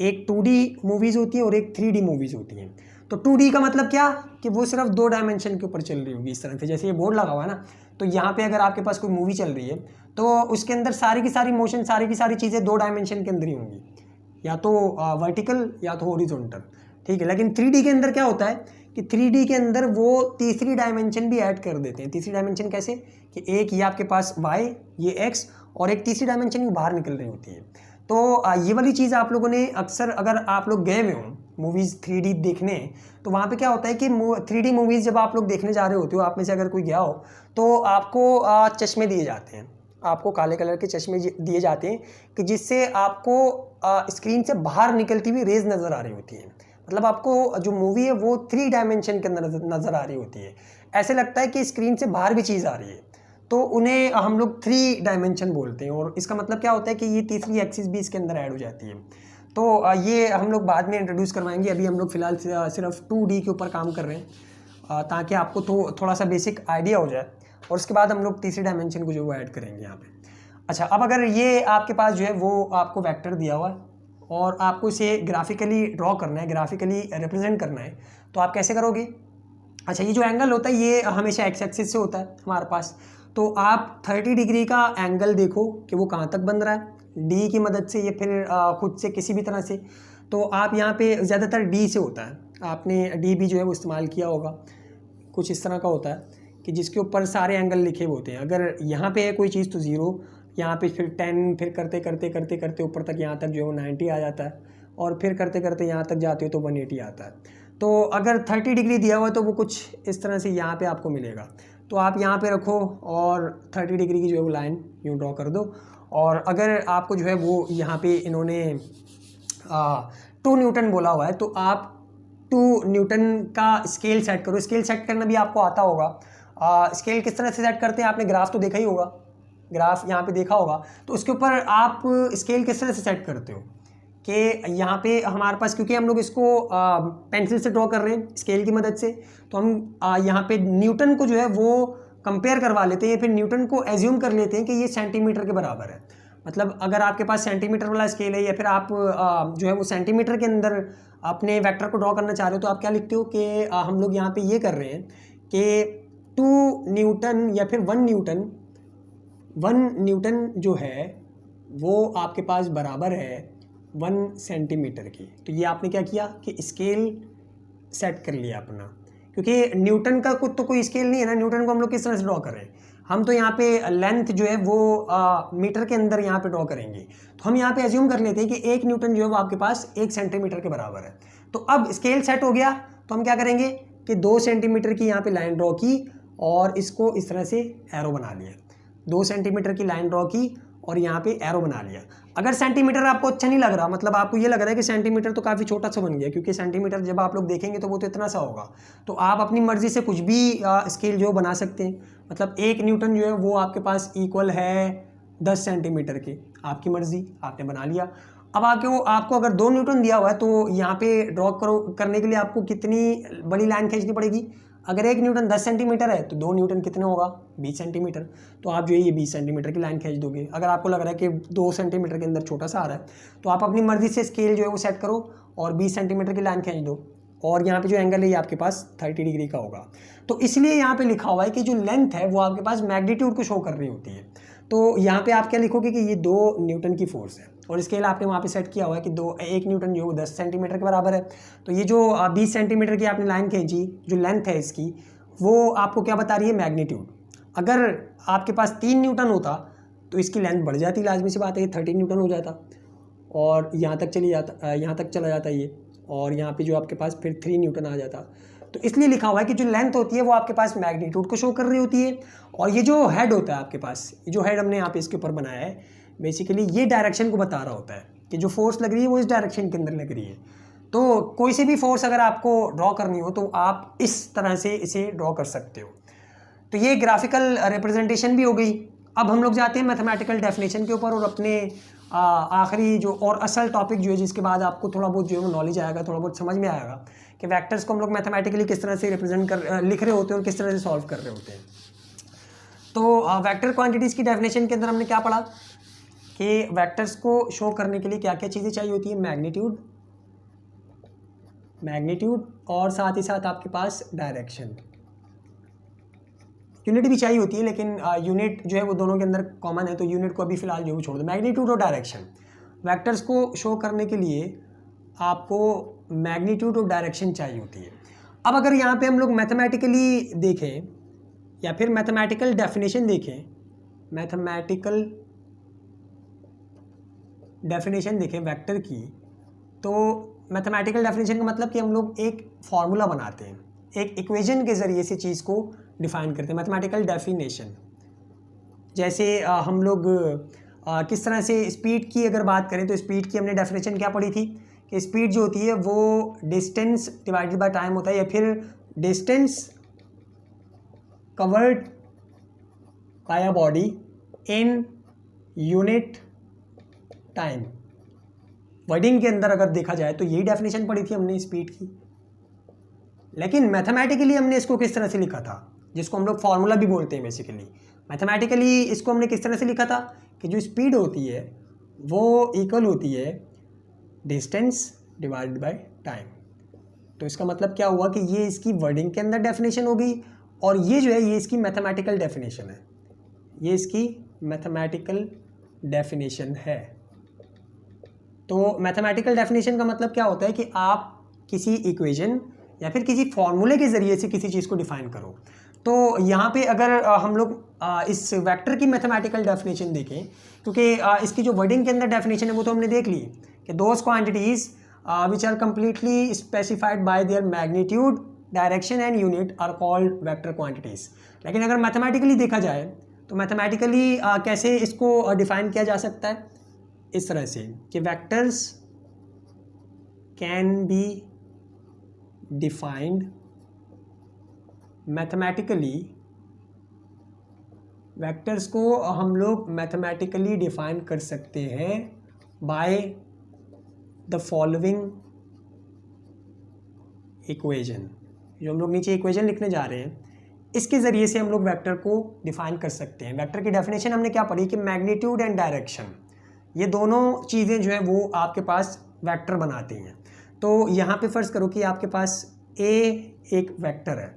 एक 2D मूवीज़ होती है और एक 3D मूवीज़ होती हैं। तो 2D का मतलब क्या, कि वो सिर्फ 2 डायमेंशन के ऊपर चल रही होगी, इस तरह से। जैसे ये बोर्ड लगा हुआ है ना, तो यहाँ पे अगर आपके पास कोई मूवी चल रही है तो उसके अंदर सारी की सारी मोशन, सारी की सारी चीज़ें 2 डायमेंशन के अंदर ही होंगी, या तो वर्टिकल या तो हॉरिजॉन्टल, ठीक है। लेकिन 3D के अंदर क्या होता है कि 3D के अंदर वो तीसरी डायमेंशन भी ऐड कर देते हैं। तीसरी डायमेंशन कैसे, कि एक ये आपके पास y, ये x, और एक तीसरी डायमेंशन भी बाहर निकल रही होती है। तो ये वाली चीज़ आप लोगों ने अक्सर, अगर आप लोग गए हुए हो मूवीज़ 3D देखने, तो वहाँ पे क्या होता है कि 3D मूवीज़ जब आप लोग देखने जा रहे होते हो, आप में से अगर कोई गया हो, तो आपको चश्मे दिए जाते हैं, आपको काले कलर के चश्मे दिए जाते हैं, कि जिससे आपको स्क्रीन से बाहर निकलती हुई रेज नज़र आ रही होती है। मतलब आपको जो मूवी है वो 3 डायमेंशन के अंदर नज़र आ रही होती है। ऐसे लगता है कि स्क्रीन से बाहर भी चीज़ आ रही है, तो उन्हें हम लोग 3 डायमेंशन बोलते हैं। और इसका मतलब क्या होता है कि ये तीसरी एक्सिस भी इसके अंदर ऐड हो जाती है। तो ये हम लोग बाद में इंट्रोड्यूस करवाएंगे। अभी हम लोग फ़िलहाल सिर्फ 2D के ऊपर काम कर रहे हैं, ताकि आपको थोड़ा सा बेसिक आइडिया हो जाए, और उसके बाद हम लोग तीसरी डायमेंशन को जो वो ऐड करेंगे यहाँ पे। अच्छा, अब अगर ये आपके पास जो है वो आपको वेक्टर दिया हुआ है और आपको इसे ग्राफिकली ड्रॉ करना है, ग्राफिकली रिप्रेजेंट करना है, तो आप कैसे करोगे। अच्छा, ये जो एंगल होता है ये हमेशा एक्स एक्सिस से होता है हमारे पास, तो आप 30 डिग्री का एंगल देखो कि वो कहाँ तक बन रहा है, डी की मदद से या फिर खुद से किसी भी तरह से। तो आप यहाँ पे ज़्यादातर डी से होता है, आपने डी भी जो है वो इस्तेमाल किया होगा। कुछ इस तरह का होता है कि जिसके ऊपर सारे एंगल लिखे हुए होते हैं। अगर यहाँ पे है कोई चीज़ तो 0, यहाँ पे फिर 10, फिर करते करते करते करते ऊपर तक यहाँ तक जो है वो 90 आ जाता है, और फिर करते करते यहाँ तक जाते हो तो 180 आता है। तो अगर 30 डिग्री दिया हुआ है तो वो कुछ इस तरह से यहाँ पे आपको मिलेगा। तो आप यहाँ पे रखो और 30 डिग्री की जो है वो लाइन यूँ ड्रॉ कर दो। और अगर आपको जो है वो यहाँ पे इन्होंने 2 न्यूटन बोला हुआ है, तो आप 2 न्यूटन का स्केल सेट करो। स्केल सेट करना भी आपको आता होगा। स्केल किस तरह से सेट करते हैं, आपने ग्राफ तो देखा ही होगा, ग्राफ यहाँ पे देखा होगा। तो उसके ऊपर आप स्केल किस तरह से सेट करते हो कि यहाँ पे हमारे पास, क्योंकि हम लोग इसको पेंसिल से ड्रॉ कर रहे हैं स्केल की मदद से, तो हम यहाँ पे न्यूटन को जो है वो कंपेयर करवा लेते हैं, फिर न्यूटन को एज्यूम कर लेते हैं कि ये सेंटीमीटर के बराबर है। मतलब अगर आपके पास सेंटीमीटर वाला स्केल है, या फिर आप जो है वो सेंटीमीटर के अंदर अपने वेक्टर को ड्रॉ करना चाह रहे हो, तो आप क्या लिखते हो कि हम लोग यहाँ पे ये कर रहे हैं कि 2 न्यूटन या फिर 1 न्यूटन जो है वो आपके पास बराबर है 1 सेंटीमीटर की। तो ये आपने क्या किया कि स्केल सेट कर लिया अपना, क्योंकि न्यूटन का कुछ तो कोई स्केल नहीं है ना। न्यूटन को हम लोग किस तरह से ड्रॉ कर रहे हैं, हम तो यहाँ पे लेंथ जो है वो मीटर के अंदर यहाँ पे ड्रॉ करेंगे। तो हम यहाँ पे एज्यूम कर लेते हैं कि 1 न्यूटन जो है वो आपके पास 1 सेंटीमीटर के बराबर है। तो अब स्केल सेट हो गया, तो हम क्या करेंगे कि 2 सेंटीमीटर की यहाँ पे लाइन ड्रॉ की और इसको इस तरह से एरो बना लिया। 2 सेंटीमीटर की लाइन ड्रॉ की और यहाँ पे एरो बना लिया। अगर सेंटीमीटर आपको अच्छा नहीं लग रहा, मतलब आपको ये लग रहा है कि सेंटीमीटर तो काफ़ी छोटा सा बन गया, क्योंकि सेंटीमीटर जब आप लोग देखेंगे तो वो तो इतना सा होगा, तो आप अपनी मर्ज़ी से कुछ भी स्केल जो बना सकते हैं। मतलब 1 न्यूटन जो है वो आपके पास इक्वल है 10 सेंटीमीटर के, आपकी मर्ज़ी, आपने बना लिया। अब आपको अगर 2 न्यूटन दिया हुआ है, तो यहाँ पे ड्रॉ करने के लिए आपको कितनी बड़ी लाइन खींचनी पड़ेगी। अगर 1 न्यूटन 10 सेंटीमीटर है तो 2 न्यूटन कितने होगा, 20 सेंटीमीटर। तो आप जो है ये 20 सेंटीमीटर की लाइन खींच दोगे। अगर आपको लग रहा है कि 2 सेंटीमीटर के अंदर छोटा सा आ रहा है, तो आप अपनी मर्जी से स्केल जो है वो सेट करो और 20 सेंटीमीटर की लाइन खींच दो, और यहाँ पे जो एंगल है ये आपके पास 30 डिग्री का होगा। तो इसलिए यहाँ पे लिखा हुआ है कि जो लेंथ है वो आपके पास मैग्नीट्यूड को शो कर रही होती है। तो यहाँ पे आप क्या लिखोगे कि ये 2 न्यूटन की फोर्स है, और स्केल आपने वहाँ पे सेट किया हुआ है कि 1 न्यूटन जो 10 सेंटीमीटर के बराबर है। तो ये जो 20 सेंटीमीटर की आपने लाइन खींची, जो लेंथ है इसकी, वो आपको क्या बता रही है, मैग्नीट्यूड। अगर आपके पास 3 न्यूटन होता तो इसकी लेंथ बढ़ जाती, लाजमी सी बात है, ये 13 न्यूटन हो जाता और यहाँ तक चला जाता ये। और यहाँ पे जो आपके पास फिर 3 न्यूटन आ जाता। तो इसलिए लिखा हुआ है कि जो लेंथ होती है वो आपके पास मैग्नीट्यूड को शो कर रही होती है, और ये जो हेड होता है आपके पास, ये जो हेड हमने यहाँ पे इसके ऊपर बनाया है, बेसिकली ये डायरेक्शन को बता रहा होता है कि जो फोर्स लग रही है वो इस डायरेक्शन के अंदर लग रही है। तो कोई सी भी फोर्स अगर आपको ड्रॉ करनी हो तो आप इस तरह से इसे ड्रॉ कर सकते हो। तो ये ग्राफिकल रिप्रेजेंटेशन भी हो गई। अब हम लोग जाते हैं मैथमेटिकल डेफिनेशन के ऊपर और अपने आखिरी जो और असल टॉपिक जो है, जिसके बाद आपको थोड़ा बहुत जो है वो नॉलेज आएगा, थोड़ा बहुत समझ में आएगा कि वेक्टर्स को हम लोग मैथमेटिकली किस तरह से रिप्रेजेंट कर लिख रहे होते हैं और किस तरह से सॉल्व कर रहे होते हैं। तो वेक्टर क्वांटिटीज़ की डेफिनेशन के अंदर हमने क्या पढ़ा कि वेक्टर्स को शो करने के लिए क्या क्या चीज़ें चाहिए होती है, मैग्नीट्यूड और साथ ही साथ आपके पास डायरेक्शन। यूनिट भी चाहिए होती है, लेकिन यूनिट जो है वो दोनों के अंदर कॉमन है, तो यूनिट को अभी फिलहाल जो छोड़ दो। मैग्नीट्यूड और डायरेक्शन, वेक्टर्स को शो करने के लिए आपको मैग्नीट्यूड और डायरेक्शन चाहिए होती है। अब अगर यहाँ पे हम लोग मैथमेटिकली देखें या फिर मैथमेटिकल डेफिनेशन देखें, वेक्टर की, तो मैथमेटिकल डेफिनेशन का मतलब कि हम लोग एक फार्मूला बनाते हैं, एक इक्वेशन के ज़रिए से चीज़ को डिफाइन करते हैं। मैथमेटिकल डेफिनेशन जैसे हम लोग किस तरह से स्पीड की अगर बात करें तो स्पीड की हमने डेफिनेशन क्या पढ़ी थी कि स्पीड जो होती है वो डिस्टेंस डिवाइडेड बाय टाइम होता है, या फिर distance covered by a body in unit time. Wording के अंदर अगर देखा जाए तो यही डेफिनेशन पढ़ी थी हमने स्पीड की, लेकिन मैथमेटिकली हमने इसको किस तरह से लिखा था, जिसको हम लोग फार्मूला भी बोलते हैं। बेसिकली मैथमेटिकली इसको हमने किस तरह से लिखा था कि जो स्पीड होती है वो इक्वल होती है डिस्टेंस डिवाइडेड बाय टाइम। तो इसका मतलब क्या हुआ कि ये इसकी वर्डिंग के अंदर डेफिनेशन हो गई, और ये जो है ये इसकी मैथमेटिकल डेफिनेशन है, ये इसकी मैथमेटिकल डेफिनेशन है। तो मैथमेटिकल डेफिनेशन का मतलब क्या होता है कि आप किसी इक्वेशन या फिर किसी फॉर्मूले के ज़रिए से किसी चीज़ को डिफाइन करो। तो यहाँ पे अगर हम लोग इस वेक्टर की मैथमेटिकल डेफिनेशन देखें, क्योंकि इसकी जो वर्डिंग के अंदर डेफिनेशन है वो तो हमने देख ली कि those quantities which are completely specified by their magnitude, direction and unit are called vector quantities. लेकिन अगर मैथमेटिकली देखा जाए तो मैथमेटिकली कैसे इसको डिफाइन किया जा सकता है, इस तरह से कि vectors can be defined mathematically. Vectors को हम लोग मैथमेटिकली डिफाइन कर सकते हैं बाय द फॉलोइंग इक्वेशन। जो हम लोग नीचे इक्वेशन लिखने जा रहे हैं इसके ज़रिए से हम लोग वेक्टर को डिफाइन कर सकते हैं। वेक्टर की डेफिनेशन हमने क्या पढ़ी कि मैग्नीट्यूड एंड डायरेक्शन, ये दोनों चीज़ें जो है वो आपके पास वेक्टर बनाती हैं। तो यहाँ पे फ़र्ज़ करो कि आपके पास ए एक वेक्टर है,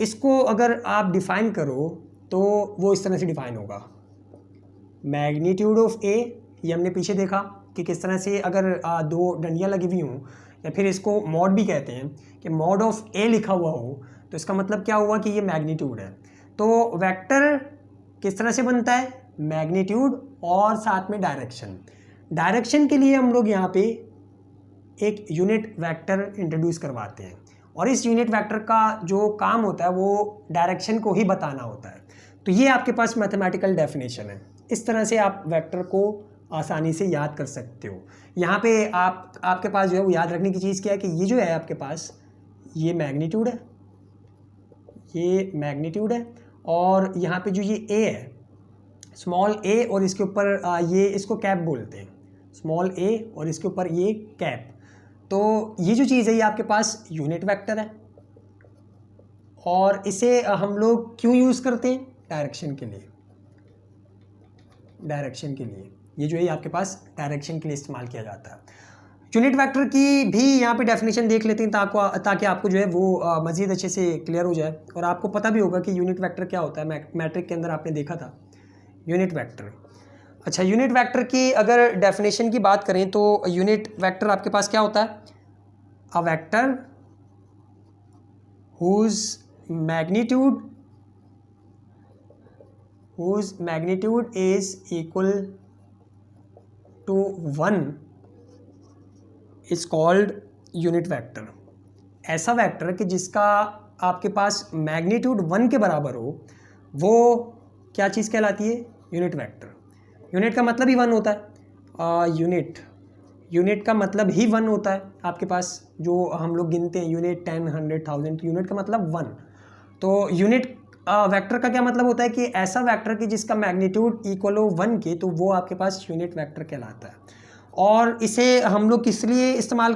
इसको अगर आप डिफ़ाइन करो तो वो इस तरह से डिफ़ाइन होगा, मैग्नीट्यूड ऑफ ए। ये हमने पीछे देखा कि किस तरह से अगर दो डंडियाँ लगी हुई हों, या फिर इसको मॉड भी कहते हैं कि मॉड ऑफ ए लिखा हुआ हो, तो इसका मतलब क्या हुआ कि ये मैग्नीट्यूड है। तो वेक्टर किस तरह से बनता है, मैग्नीट्यूड और साथ में डायरेक्शन। डायरेक्शन के लिए हम लोग यहाँ पे एक यूनिट वेक्टर इंट्रोड्यूस करवाते हैं, और इस यूनिट वेक्टर का जो काम होता है वो डायरेक्शन को ही बताना होता है। तो ये आपके पास मैथमेटिकल डेफिनेशन है। इस तरह से आप वेक्टर को आसानी से याद कर सकते हो। यहाँ पे आपके पास जो है वो याद रखने की चीज़ क्या है कि ये जो है आपके पास ये मैग्नीट्यूड है, ये मैग्नीट्यूड है, और यहाँ पे जो ये ए है स्मॉल ए, और इसके ऊपर ये इसको कैप बोलते हैं, स्मॉल ए और इसके ऊपर ये कैप। तो ये जो चीज़ है ये आपके पास यूनिट वेक्टर है, और इसे हम लोग क्यों यूज़ करते हैं, डायरेक्शन के लिए। डायरेक्शन के लिए ये जो है आपके पास डायरेक्शन के लिए इस्तेमाल किया जाता है। यूनिट वेक्टर की भी यहाँ पे डेफिनेशन देख लेते हैं ताकि आपको जो है वो मज़ीद अच्छे से क्लियर हो जाए, और आपको पता भी होगा कि यूनिट वेक्टर क्या होता है। मैट्रिक के अंदर आपने देखा था यूनिट वेक्टर। अच्छा, यूनिट वेक्टर की अगर डेफिनेशन की बात करें तो यूनिट वेक्टर आपके पास क्या होता है, a vector whose magnitude is equal to 1 is called unit vector, ऐसा वेक्टर कि जिसका आपके पास मैग्नीट्यूड 1 के बराबर हो, वो क्या चीज़ कहलाती है? Unit vector. यूनिट का मतलब ही 1 होता है। यूनिट का मतलब ही 1 होता है। आपके पास जो हम लोग गिनते हैं यूनिट 10, 100, 1000, यूनिट का मतलब 1। तो यूनिट वेक्टर का क्या मतलब होता है कि ऐसा वेक्टर कि जिसका मैग्नीट्यूड इक्वल हो 1 के, तो वो आपके पास यूनिट वेक्टर कहलाता है। और इसे हम लोग किस लिए इस्तेमाल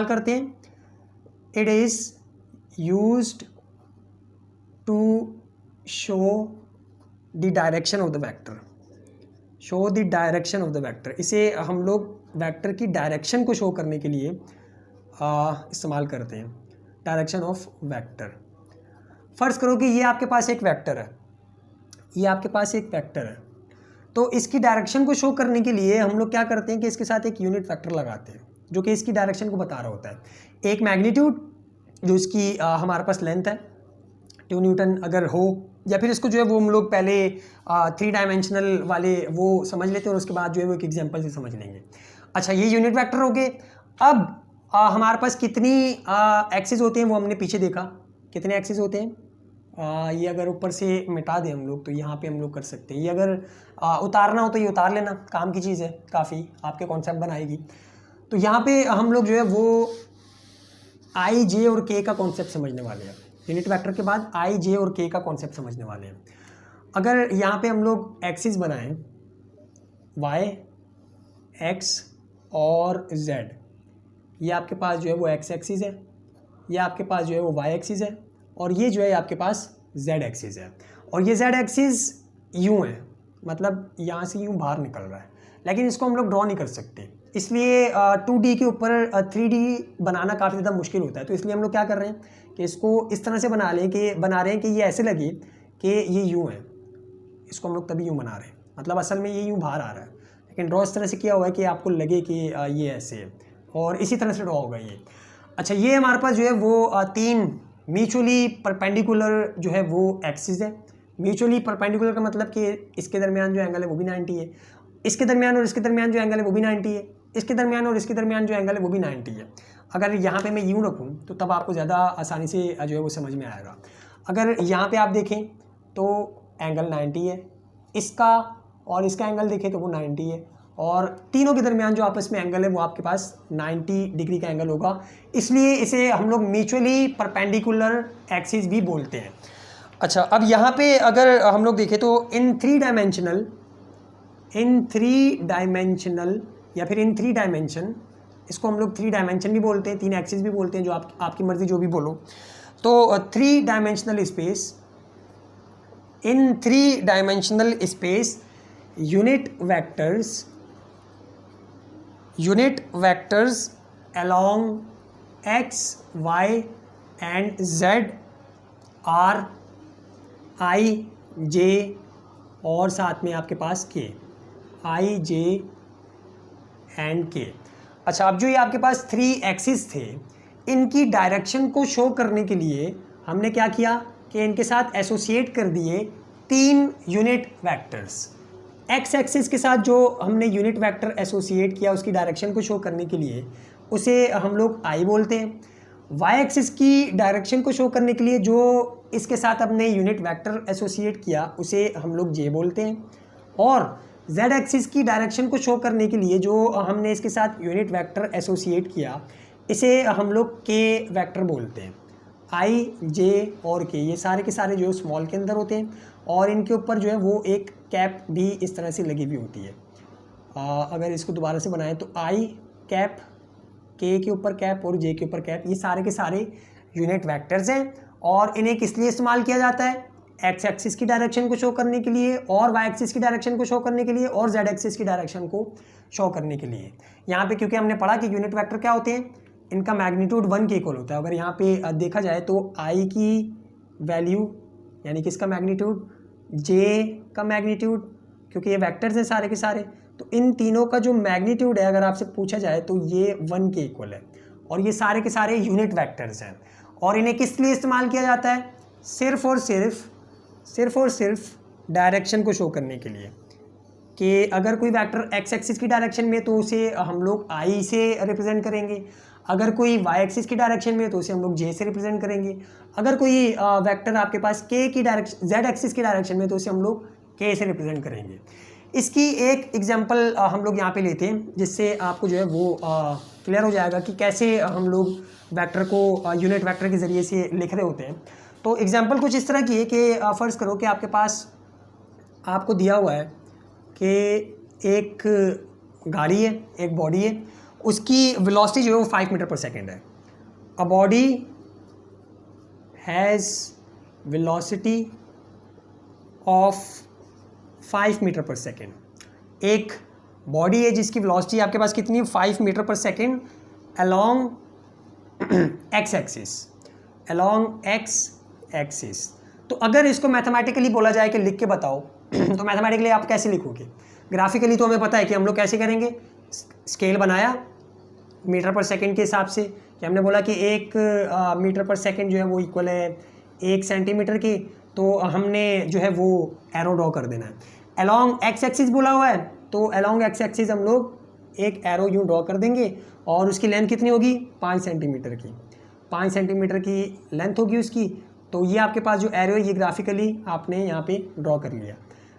करते हैं? It is used to show the direction of the vector. Show the direction of the vector, इसे हम लोग वेक्टर की डायरेक्शन को शो करने के लिए इस्तेमाल करते हैं। Direction of vector. फर्ज करो कि ये आपके पास एक वेक्टर है, ये आपके पास एक वेक्टर है, तो इसकी डायरेक्शन को शो करने के लिए हम लोग क्या करते हैं कि इसके साथ एक यूनिट वेक्टर लगाते हैं जो कि इसकी डायरेक्शन को बता रहा होता है। एक मैग्नीट्यूड जो इसकी हमारे पास लेंथ है 2 न्यूटन अगर हो, या फिर इसको जो है वो हम लोग पहले 3 डायमेंशनल वाले वो समझ लेते हैं और उसके बाद जो है वो एक एग्जांपल से समझ लेंगे। अच्छा, ये यूनिट वेक्टर हो गए। अब हमारे पास कितनी एक्सिस होते हैं वो हमने पीछे देखा। कितने एक्सिस होते हैं? ये अगर ऊपर से मिटा दें हम लोग तो यहाँ पे हम लोग कर सकते हैं। ये अगर उतारना हो तो ये उतार लेना, काम की चीज़ है, काफ़ी आपके कॉन्सेप्ट बनाएगी। तो यहाँ पे हम लोग जो है वो आई, जे और के का कॉन्सेप्ट समझने वाले हैं। यूनिट वेक्टर के बाद आई, जे और के का कॉन्सेप्ट समझने वाले हैं। अगर यहाँ पे हम लोग एक्सिस बनाएं वाई, एक्स और जेड, ये आपके पास जो है वो एक्स एक्सिस है, ये आपके पास जो है वो वाई एक्सिस है, और ये जो है आपके पास जेड एक्सिस है। और ये जेड एक्सिस यूँ है, मतलब यहाँ से यूँ बाहर निकल रहा है, लेकिन इसको हम लोग ड्रॉ नहीं कर सकते, इसलिए 2D के ऊपर 3D बनाना काफ़ी ज़्यादा मुश्किल होता है। तो इसलिए हम लोग क्या कर रहे हैं कि इसको इस तरह से बना रहे हैं कि ये ऐसे लगे कि ये यूँ है। इसको हम लोग तभी यूँ बना रहे हैं, मतलब असल में ये यूँ बाहर आ रहा है, लेकिन ड्रॉ इस तरह से किया हुआ है कि आपको लगे कि ये ऐसे है, और इसी तरह से ड्रॉ होगा ये। अच्छा, ये हमारे पास जो है वो 3 म्यूचुअली परपेंडिकुलर जो है वो एक्सिस है। म्यूचुअली परपेंडिकुलर का मतलब कि इसके दरमियान जो एंगल है वो भी 90 है, इसके दरमियान और इसके दरमियान जो एंगल है वो भी 90 है, इसके दरमियान और इसके दरमियान जो एंगल है वो भी 90 है। अगर यहाँ पे मैं यूँ रखूँ तो तब आपको ज़्यादा आसानी से जो है वो समझ में आएगा। अगर यहाँ पे आप देखें तो एंगल 90 है, इसका और इसका एंगल देखें तो वो 90 है, और तीनों के दरमियान जो आपस में एंगल है वो आपके पास 90 डिग्री का एंगल होगा, इसलिए इसे हम लोग म्यूचुअली परपेंडिकुलर एक्सिस भी बोलते हैं। अच्छा, अब यहाँ पे अगर हम लोग देखें तो इन थ्री डायमेंशनल या फिर इन 3 डायमेंशन, इसको हम लोग 3 डायमेंशन भी बोलते हैं, 3 एक्सिस भी बोलते हैं, जो आपकी मर्जी जो भी बोलो। तो 3 dimensional space, in 3 dimensional space unit vectors along x, y and z are i, j और साथ में आपके पास k, i, j एंड के। अच्छा, अब जो ये आपके पास 3 एक्सिस थे, इनकी डायरेक्शन को शो करने के लिए हमने क्या किया कि इनके साथ एसोसिएट कर दिए 3 यूनिट वेक्टर्स। एक्स एक्सिस के साथ जो हमने यूनिट वेक्टर एसोसिएट किया उसकी डायरेक्शन को शो करने के लिए उसे हम लोग आई बोलते हैं। वाई एक्सिस की डायरेक्शन को शो करने के लिए जो इसके साथ हमने यूनिट वेक्टर एसोसिएट किया उसे हम लोग जे बोलते हैं, और जेड एक्सिस की डायरेक्शन को शो करने के लिए जो हमने इसके साथ यूनिट वेक्टर एसोसिएट किया इसे हम लोग के वेक्टर बोलते हैं। आई, जे और के, ये सारे के सारे जो स्मॉल के अंदर होते हैं, और इनके ऊपर जो है वो एक कैप भी इस तरह से लगी हुई होती है। अगर इसको दोबारा से बनाएं तो आई कैप, के ऊपर कैप और जे के ऊपर कैप, ये सारे के सारे यूनिट वेक्टर्स हैं, और इन्हें किस लिए इस्तेमाल किया जाता है? एक्स एक्सिस की डायरेक्शन को शो करने के लिए, और वाई एक्सिस की डायरेक्शन को शो करने के लिए, और जेड एक्सिस की डायरेक्शन को शो करने के लिए। यहाँ पे क्योंकि हमने पढ़ा कि यूनिट वेक्टर क्या होते हैं, इनका मैग्नीट्यूड 1 के इक्वल होता है। अगर यहाँ पे देखा जाए तो आई की वैल्यू यानी कि इसका मैग्नीट्यूड, जे का मैग्नीट्यूड, क्योंकि ये वेक्टर्स हैं सारे के सारे, तो इन तीनों का जो मैग्नीट्यूड है अगर आपसे पूछा जाए तो ये 1 के इक्वल है, और ये सारे के सारे यूनिट वेक्टर्स हैं। और इन्हें किस लिए इस्तेमाल किया जाता है? सिर्फ और सिर्फ डायरेक्शन को शो करने के लिए, कि अगर कोई वेक्टर एक्स एक्सिस की डायरेक्शन में तो उसे हम लोग आई से रिप्रेजेंट करेंगे, अगर कोई y एक्सिस की डायरेक्शन में है तो उसे हम लोग j से रिप्रेजेंट करेंगे। अगर कोई वेक्टर आपके पास k की डायरेक्शन z एक्सिस की डायरेक्शन में है तो उसे हम लोग k से रिप्रेजेंट करेंगे। इसकी एक एग्जांपल हम लोग यहाँ पे लेते हैं जिससे आपको जो है वो क्लियर हो जाएगा कि कैसे हम लोग वेक्टर को यूनिट वेक्टर के ज़रिए से लिख रहे होते हैं। तो एग्जांपल कुछ इस तरह की है कि फ़र्ज़ करो कि आपके पास आपको दिया हुआ है कि एक गाड़ी है, एक बॉडी है, उसकी वेलोसिटी जो है वो 5 मीटर पर सेकेंड है। A body has velocity of 5 metre पर सेकेंड। एक बॉडी है जिसकी वेलोसिटी आपके पास कितनी है, 5 मीटर पर second along x axis, along x axis. तो अगर इसको मैथमेटिकली बोला जाए कि लिख के बताओ तो मैथमेटिकली आप कैसे लिखोगे? ग्राफिकली तो हमें पता है कि हम लोग कैसे करेंगे, स्केल बनाया मीटर पर सेकेंड के हिसाब से कि हमने बोला कि 1 मीटर पर सेकेंड जो है वो इक्वल है 1 सेंटीमीटर की, तो हमने जो है वो एरो ड्रॉ कर देना है। अलोंग एक्स एक्सिस बोला हुआ है तो अलोंग एक्स एक्सिस हम लोग एक एरो यूँ ड्रॉ कर देंगे और उसकी लेंथ कितनी होगी, 5 सेंटीमीटर की, 5 सेंटीमीटर की लेंथ होगी उसकी। तो ये आपके पास जो एरो है ये ग्राफिकली आपने यहाँ पे ड्रॉ कर लिया।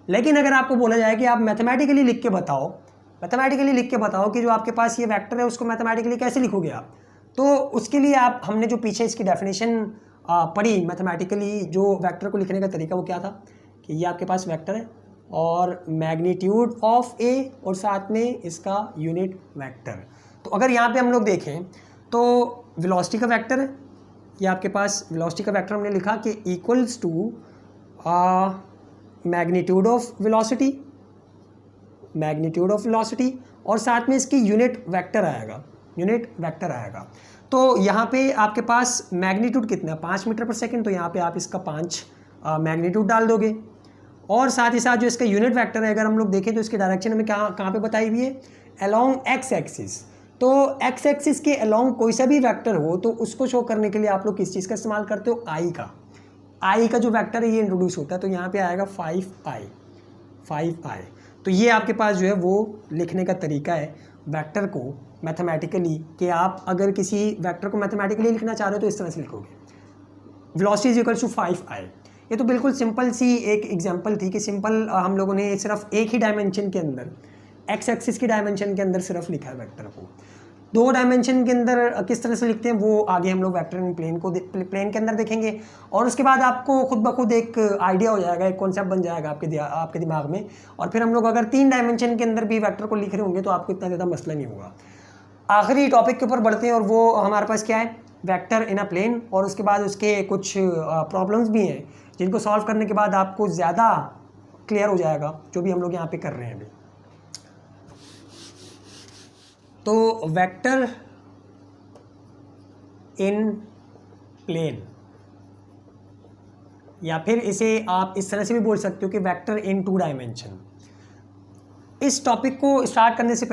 लेकिन अगर आपको बोला जाए कि आप मैथमेटिकली लिख के बताओ, मैथमेटिकली लिख के बताओ कि जो आपके पास ये वेक्टर है उसको मैथमेटिकली कैसे लिखोगे आप, तो उसके लिए आप हमने जो पीछे इसकी डेफिनेशन पढ़ी मैथमेटिकली जो वेक्टर को लिखने का तरीका वो क्या था कि ये आपके पास वेक्टर है और मैग्नीट्यूड ऑफ ए और साथ में इसका यूनिट वेक्टर। तो अगर यहाँ पे हम लोग देखें तो वेलोसिटी का वेक्टर है, ये आपके पास वेलोसिटी का वेक्टर हमने लिखा कि equals to magnitude of velocity, magnitude of velocity और साथ में इसकी यूनिट वेक्टर आएगा, यूनिट वेक्टर आएगा। तो यहाँ पे आपके पास मैग्नीट्यूड कितना है, 5 मीटर पर सेकेंड, तो यहाँ पे आप इसका 5 मैग्नीट्यूड डाल दोगे और साथ ही साथ जो इसका यूनिट वेक्टर है अगर हम लोग देखें तो इसकी डायरेक्शन हमें कहाँ पे बताई हुई है, अलोंग एक्स एक्सिस। तो एक्स एक्सिस के अलोंग कोई सा भी वेक्टर हो तो उसको शो करने के लिए आप लोग किस चीज़ का इस्तेमाल करते हो, आई का जो वेक्टर है ये इंट्रोड्यूस होता है। तो यहाँ पे आएगा 5i। तो ये आपके पास जो है वो लिखने का तरीका है वेक्टर को मैथमेटिकली, कि आप अगर किसी वेक्टर को मैथमेटिकली लिखना चाह रहे हो तो इस तरह से लिखोगे, velocity is equal to 5i। ये तो बिल्कुल सिंपल सी एक एग्जांपल थी कि सिंपल हम लोगों ने सिर्फ एक ही डायमेंशन के अंदर, एक्स एक्सिस की डायमेंशन के अंदर सिर्फ लिखा है वेक्टर को। 2 डायमेंशन के अंदर किस तरह से लिखते हैं वो आगे हम लोग वेक्टर इन प्लेन को प्लेन के अंदर देखेंगे और उसके बाद आपको खुद ब खुद एक आइडिया हो जाएगा, एक कॉन्सेप्ट बन जाएगा आपके दिमाग में। और फिर हम लोग अगर 3 डायमेंशन के अंदर भी वेक्टर को लिख रहे होंगे तो आपको इतना ज़्यादा मसला नहीं होगा। आखिरी टॉपिक के ऊपर बढ़ते हैं और वो हमारे पास क्या है, वेक्टर इन अ प्लेन, और उसके बाद उसके कुछ प्रॉब्लम्स भी हैं जिनको सॉल्व करने के बाद आपको ज़्यादा क्लियर हो जाएगा जो भी हम लोग यहाँ पे कर रहे हैं अभी। तो वेक्टर इन प्लेन, या फिर इसे आप इस तरह से भी बोल सकते हो कि वेक्टर इन 2 डायमेंशन। इस टॉपिक को स्टार्ट करने से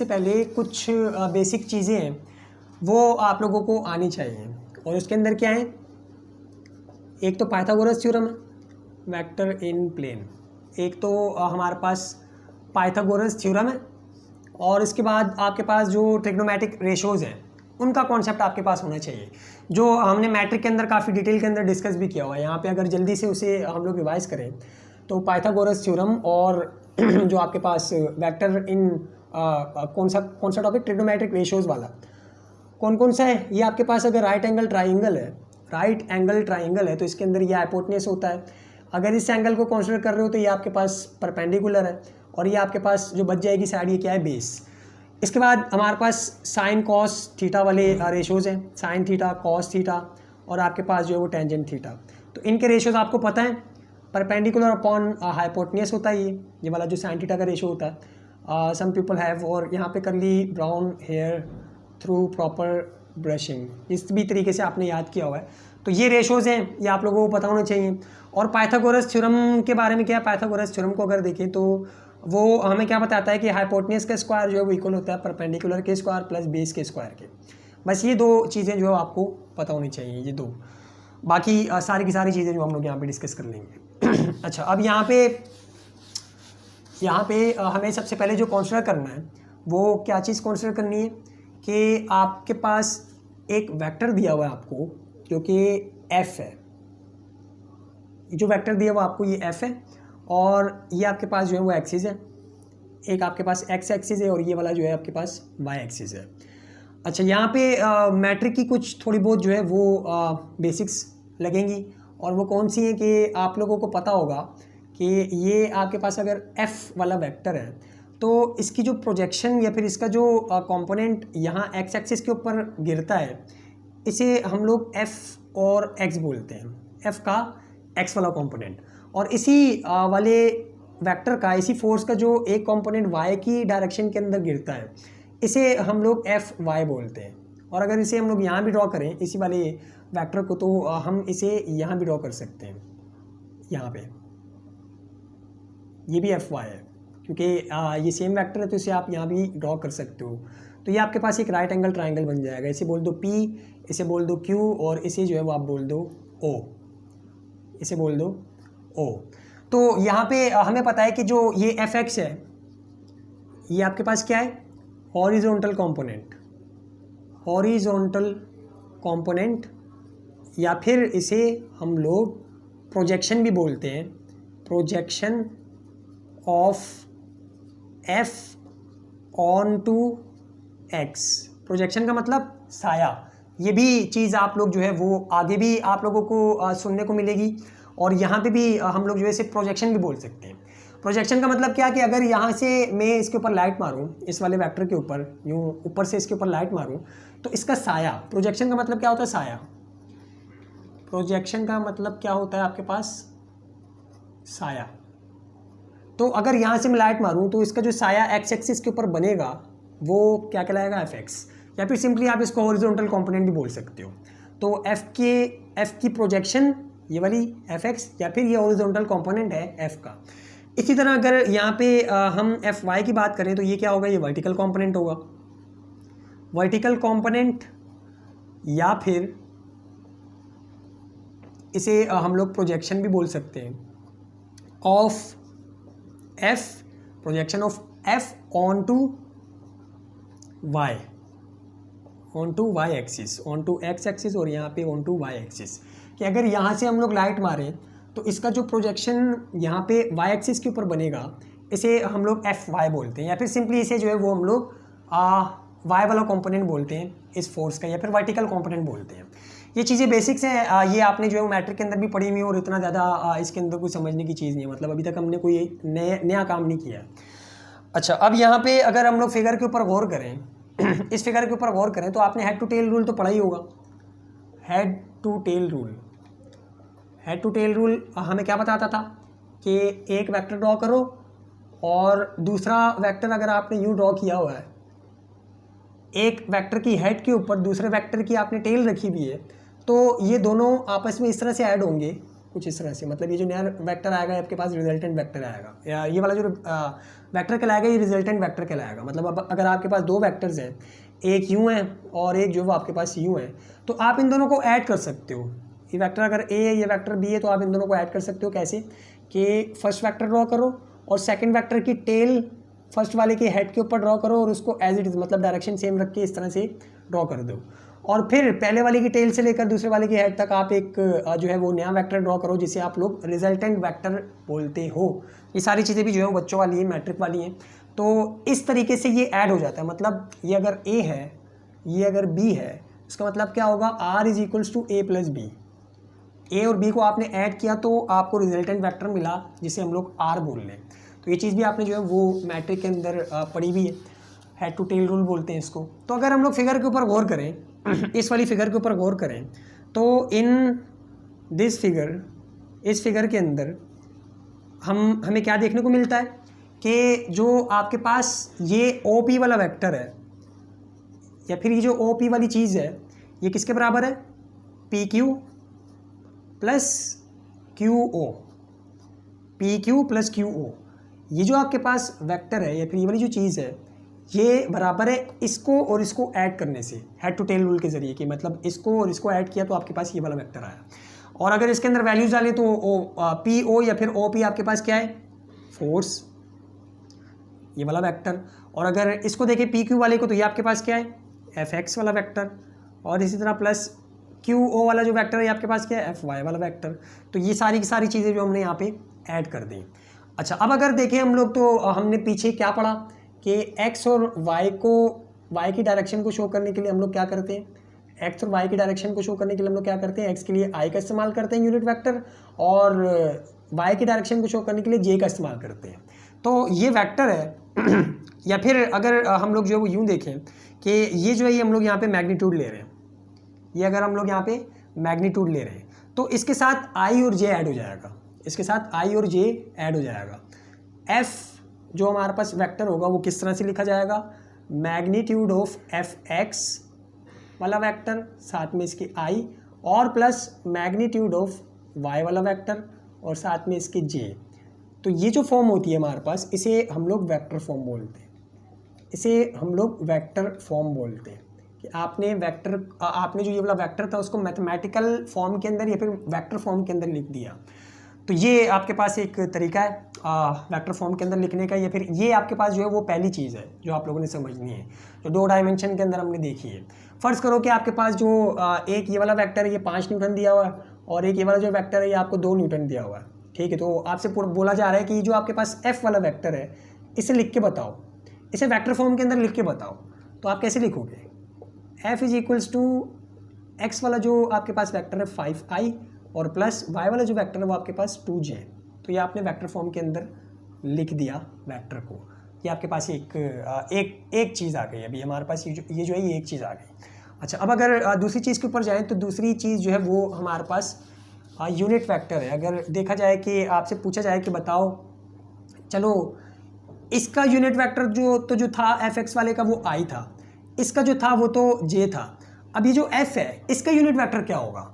पहले कुछ बेसिक चीज़ें हैं वो आप लोगों को आनी चाहिए, और उसके अंदर क्या है, एक तो पाइथागोरस थ्योरम है वेक्टर इन प्लेन, एक तो हमारे पास पाइथागोरस थ्योरम है, और इसके बाद आपके पास जो ट्रिग्नोमेट्रिक रेशोज़ हैं उनका कॉन्सेप्ट आपके पास होना चाहिए, जो हमने मैट्रिक के अंदर काफ़ी डिटेल के अंदर डिस्कस भी किया हुआ है। यहाँ पे अगर जल्दी से उसे हम लोग रिवाइज करें तो पाइथागोरस थ्योरम और जो आपके पास वेक्टर इन कौन सा टॉपिक, ट्रिग्नोमेट्रिक रेशोज़ वाला कौन सा है, ये आपके पास अगर राइट एंगल ट्राइंगल है तो इसके अंदर ये हाइपोटेन्यूस होता है। अगर इस एंगल को कंसीडर कर रहे हो तो ये आपके पास परपेंडिकुलर है, और ये आपके पास जो बच जाएगी साइड ये क्या है, बेस। इसके बाद हमारे पास साइन कॉस थीटा वाले रेशोज़ हैं, साइन थीटा कॉस थीटा, और आपके पास जो है वो टेंजेंट थीटा। तो इनके रेशोज़ आपको पता है, परपेंडिकुलर अपॉन हाइपोटेन्यूस होता है ये वाला जो साइन थीटा का रेशो होता है। सम पीपल हैव, और यहाँ पे कर ली brown hair through proper brushing, इस भी तरीके से आपने याद किया हुआ है। तो ये रेशोज़ हैं, ये आप लोगों को पता होना चाहिए। और पाइथागोरस थ्योरम के बारे में क्या है, पाइथागोरस थ्योरम को अगर देखें तो वो हमें क्या बताता है कि हाइपोटेन्यूस का स्क्वायर जो है वो इक्वल होता है परपेंडिकुलर के स्क्वायर प्लस बेस के स्क्वायर के। बस ये 2 चीज़ें जो आपको पता होनी चाहिए, ये 2, बाकी सारी की सारी चीज़ें जो हम लोग यहाँ पे डिस्कस कर लेंगे। अच्छा, अब यहाँ पे हमें सबसे पहले जो कंसीडर करना है वो क्या चीज़ कंसीडर करनी है कि आपके पास एक वेक्टर दिया हुआ है आपको जो कि एफ है, जो वेक्टर दिया हुआ आपको ये एफ है, और ये आपके पास जो है वो एक्सिस है, एक आपके पास एक्स एक्सिस है और ये वाला जो है आपके पास वाई एक्सिस है। अच्छा, यहाँ पे मैट्रिक की कुछ थोड़ी बहुत जो है वो बेसिक्स लगेंगी, और वो कौन सी है कि आप लोगों को पता होगा कि ये आपके पास अगर एफ़ वाला वेक्टर है तो इसकी जो प्रोजेक्शन या फिर इसका जो कंपोनेंट यहाँ एक्स एक्सिस के ऊपर गिरता है, इसे हम लोग एफ़ और एक्स बोलते हैं, एफ़ का एक्स वाला कंपोनेंट, और इसी वाले वेक्टर का, इसी फोर्स का जो एक कंपोनेंट वाई की डायरेक्शन के अंदर गिरता है, इसे हम लोग एफ वाई बोलते हैं। और अगर इसे हम लोग यहाँ भी ड्रॉ करें इसी वाले वेक्टर को, तो हम इसे यहाँ भी ड्रॉ कर सकते हैं, यहाँ पे ये भी एफ वाई है, क्योंकि ये सेम वेक्टर है तो इसे आप यहाँ भी ड्रॉ कर सकते हो। तो ये आपके पास एक राइट एंगल ट्राइंगल बन जाएगा। इसे बोल दो पी, इसे बोल दो क्यू, और इसे जो है वो आप बोल दो ओ, इसे बोल दो ओ। तो यहाँ पे हमें पता है कि जो ये एफ एक्स है ये आपके पास क्या है, हॉरिजॉन्टल कंपोनेंट, हॉरिजॉन्टल कंपोनेंट, या फिर इसे हम लोग प्रोजेक्शन भी बोलते हैं, projection of F on to X. Projection का मतलब साया। ये भी चीज़ आप लोग जो है वो आगे भी आप लोगों को सुनने को मिलेगी, और यहाँ पे भी हम लोग जो है इसे प्रोजेक्शन भी बोल सकते हैं। प्रोजेक्शन का मतलब क्या कि अगर यहाँ से मैं इसके ऊपर लाइट मारूँ, इस वाले वेक्टर के ऊपर यूँ ऊपर से इसके ऊपर लाइट मारूँ, तो इसका साया, प्रोजेक्शन का मतलब क्या होता है, साया। प्रोजेक्शन का मतलब क्या होता है आपके पास, साया। तो अगर यहाँ से मैं लाइट मारूँ तो इसका जो साया एक्स एक्सिस के ऊपर बनेगा वो क्या कहलाएगा, एफ एक्स, या फिर सिंपली आप इसको हॉरिजॉन्टल कंपोनेंट भी बोल सकते हो। तो एफ की प्रोजेक्शन ये वाली एफ एक्स, या फिर ये हॉरिजॉन्टल कंपोनेंट है एफ का। इसी तरह अगर यहाँ पे हम एफ वाई की बात करें तो ये क्या होगा, ये वर्टिकल कंपोनेंट होगा, वर्टिकल कंपोनेंट, या फिर इसे हम लोग प्रोजेक्शन भी बोल सकते हैं of F, projection of F on to Y, on to Y axis, on to X axis, और यहाँ पे ऑन टू वाई एक्सिस। कि अगर यहाँ से हम लोग लाइट मारें तो इसका जो प्रोजेक्शन यहाँ पे वाई एक्सिस के ऊपर बनेगा, इसे हम लोग एफ वाई बोलते हैं, या फिर सिंपली इसे जो है वो हम लोग वाई वाला कंपोनेंट बोलते हैं इस फोर्स का, या फिर वर्टिकल कंपोनेंट बोलते हैं। ये चीज़ें बेसिक्स हैं, ये आपने जो है मैट्रिक के अंदर भी पढ़ी हुई है, और इतना ज़्यादा इसके अंदर कोई समझने की चीज़ नहीं है, मतलब अभी तक हमने कोई नया काम नहीं किया। अच्छा, अब यहाँ पे अगर हम लोग फिगर के ऊपर गौर करें इस फिगर के ऊपर गौर करें तो आपने हेड टू टेल रूल तो पढ़ा ही होगा। Head to tail rule, head to tail rule हमें क्या बताता था कि एक वेक्टर ड्रॉ करो, और दूसरा वेक्टर अगर आपने यूँ ड्रॉ किया हुआ है, एक वेक्टर की हेड के ऊपर दूसरे वेक्टर की आपने टेल रखी हुई है, तो ये दोनों आपस में इस तरह से ऐड होंगे, कुछ इस तरह से, मतलब ये जो नया वेक्टर आएगा आपके पास रिजल्टेंट वेक्टर आएगा, या ये वाला जो वेक्टर कहलाएगा ये रिजल्टेंट वेक्टर कहलाएगा। मतलब अब अगर आपके पास दो वेक्टर्स हैं, एक यूँ है और एक जो वो आपके पास यूँ है, तो आप इन दोनों को ऐड कर सकते हो। ये वेक्टर अगर ए है, ये वेक्टर बी है, तो आप इन दोनों को ऐड कर सकते हो। कैसे कि फर्स्ट वेक्टर ड्रॉ करो और सेकंड वेक्टर की टेल फर्स्ट वाले के हेड के ऊपर ड्रॉ करो, और उसको एज इट इज़ मतलब डायरेक्शन सेम रख के इस तरह से ड्रॉ कर दो, और फिर पहले वाले की टेल से लेकर दूसरे वाले की हेड तक आप एक जो है वो नया वेक्टर ड्रॉ करो, जिसे आप लोग रिजल्टेंट वेक्टर बोलते हो। ये सारी चीज़ें भी जो है वो बच्चों वाली है, मैट्रिक वाली हैं। तो इस तरीके से ये ऐड हो जाता है, मतलब ये अगर ए है, ये अगर बी है, इसका मतलब क्या होगा, R is equals to A plus B. A और बी को आपने ऐड किया तो आपको रिजल्टेंट वेक्टर मिला, जिसे हम लोग आर बोल लें। तो ये चीज़ भी आपने जो है वो मैट्रिक के अंदर पढ़ी हुई है, हेड टू टेल रूल बोलते हैं इसको। तो अगर हम लोग फिगर के ऊपर गौर करें, इस वाली फिगर के ऊपर गौर करें, तो इन दिस फिगर, इस फिगर के अंदर हमें क्या देखने को मिलता है कि जो आपके पास ये ओ पी वाला वेक्टर है, या फिर ये जो ओ पी वाली चीज़ है, ये किसके बराबर है, P Q plus Q O, P Q plus Q O. ये जो आपके पास वेक्टर है या फिर ये वाली जो चीज़ है, ये बराबर है इसको और इसको ऐड करने से, हेड टू टेल रूल के जरिए, कि मतलब इसको और इसको ऐड किया तो आपके पास ये वाला वेक्टर आया। और अगर इसके अंदर वैल्यूज डालें तो पी ओ या फिर ओ पी आपके पास क्या है, फोर्स, ये वाला वेक्टर। और अगर इसको देखें पी क्यू वाले को, तो ये आपके पास क्या है, एफ एक्स वाला वेक्टर, और इसी तरह प्लस क्यू ओ वाला जो वेक्टर है आपके पास क्या है, एफ वाई वाला वेक्टर। तो ये सारी की सारी चीज़ें जो हमने यहाँ पे ऐड कर दी। अच्छा, अब अगर देखें हम लोग तो हमने पीछे क्या पढ़ा कि एक्स और वाई को, वाई की डायरेक्शन को शो करने के लिए हम लोग क्या करते हैं, एक्स और वाई की डायरेक्शन को शो करने के लिए हम लोग क्या करते हैं, एक्स के लिए आई का इस्तेमाल करते हैं यूनिट वेक्टर, और वाई की डायरेक्शन को शो करने के लिए जे का इस्तेमाल करते हैं। तो ये वेक्टर है या फिर अगर हम लोग जो है वो यूँ देखें कि ये जो है ये हम लोग यहाँ पे मैग्नीट्यूड ले रहे हैं, ये अगर हम लोग यहाँ पे मैग्नीट्यूड ले रहे हैं तो इसके साथ आई और जे ऐड हो जाएगा, इसके साथ आई और जे ऐड हो जाएगा। एफ जो हमारे पास वेक्टर होगा वो किस तरह से लिखा जाएगा, मैग्नीट्यूड ऑफ एफ एक्स वाला वेक्टर, साथ में इसकी आई, और प्लस मैग्नीट्यूड ऑफ वाई वाला वेक्टर, और साथ में इसके जे। तो ये जो फॉर्म होती है हमारे पास, इसे हम लोग वेक्टर फॉर्म बोलते हैं, इसे हम लोग वेक्टर फॉर्म बोलते हैं कि आपने वेक्टर, आपने जो ये वाला वेक्टर था उसको मैथमेटिकल फॉर्म के अंदर या फिर वेक्टर फॉर्म के अंदर लिख दिया। तो ये आपके पास एक तरीका है वेक्टर फॉर्म के अंदर लिखने का, या फिर ये आपके पास जो है वो पहली चीज़ है जो आप लोगों ने समझनी है, जो 2 डायमेंशन के अंदर हमने देखी है। फ़र्ज़ करो कि आपके पास जो एक ये वाला वेक्टर है ये 5 न्यूटन दिया हुआ है, और एक ये वाला जो वेक्टर है ये आपको 2 न्यूटन दिया हुआ है, ठीक है। तो आपसे बोला जा रहा है कि जो आपके पास एफ वाला वेक्टर है इसे लिख के बताओ, इसे वेक्टर फॉर्म के अंदर लिख के बताओ। तो आप कैसे लिखोगे, F is equals to X वाला जो आपके पास वेक्टर है 5i, और प्लस वाई वाला जो वेक्टर है वो आपके पास 2j। तो ये आपने वेक्टर फॉर्म के अंदर लिख दिया वेक्टर को। ये आपके पास एक चीज़ आ गई, अभी हमारे पास ये जो है ये एक चीज़ आ गई। अच्छा, अब अगर दूसरी चीज़ के ऊपर जाएँ तो दूसरी चीज़ जो है वो हमारे पास यूनिट वेक्टर है। अगर देखा जाए कि आपसे पूछा जाए कि बताओ, चलो इसका यूनिट वेक्टर जो था एफ एक्स वाले का वो आई था, इसका जो था वो तो जे था। अब ये जो एफ है इसका यूनिट वेक्टर क्या होगा,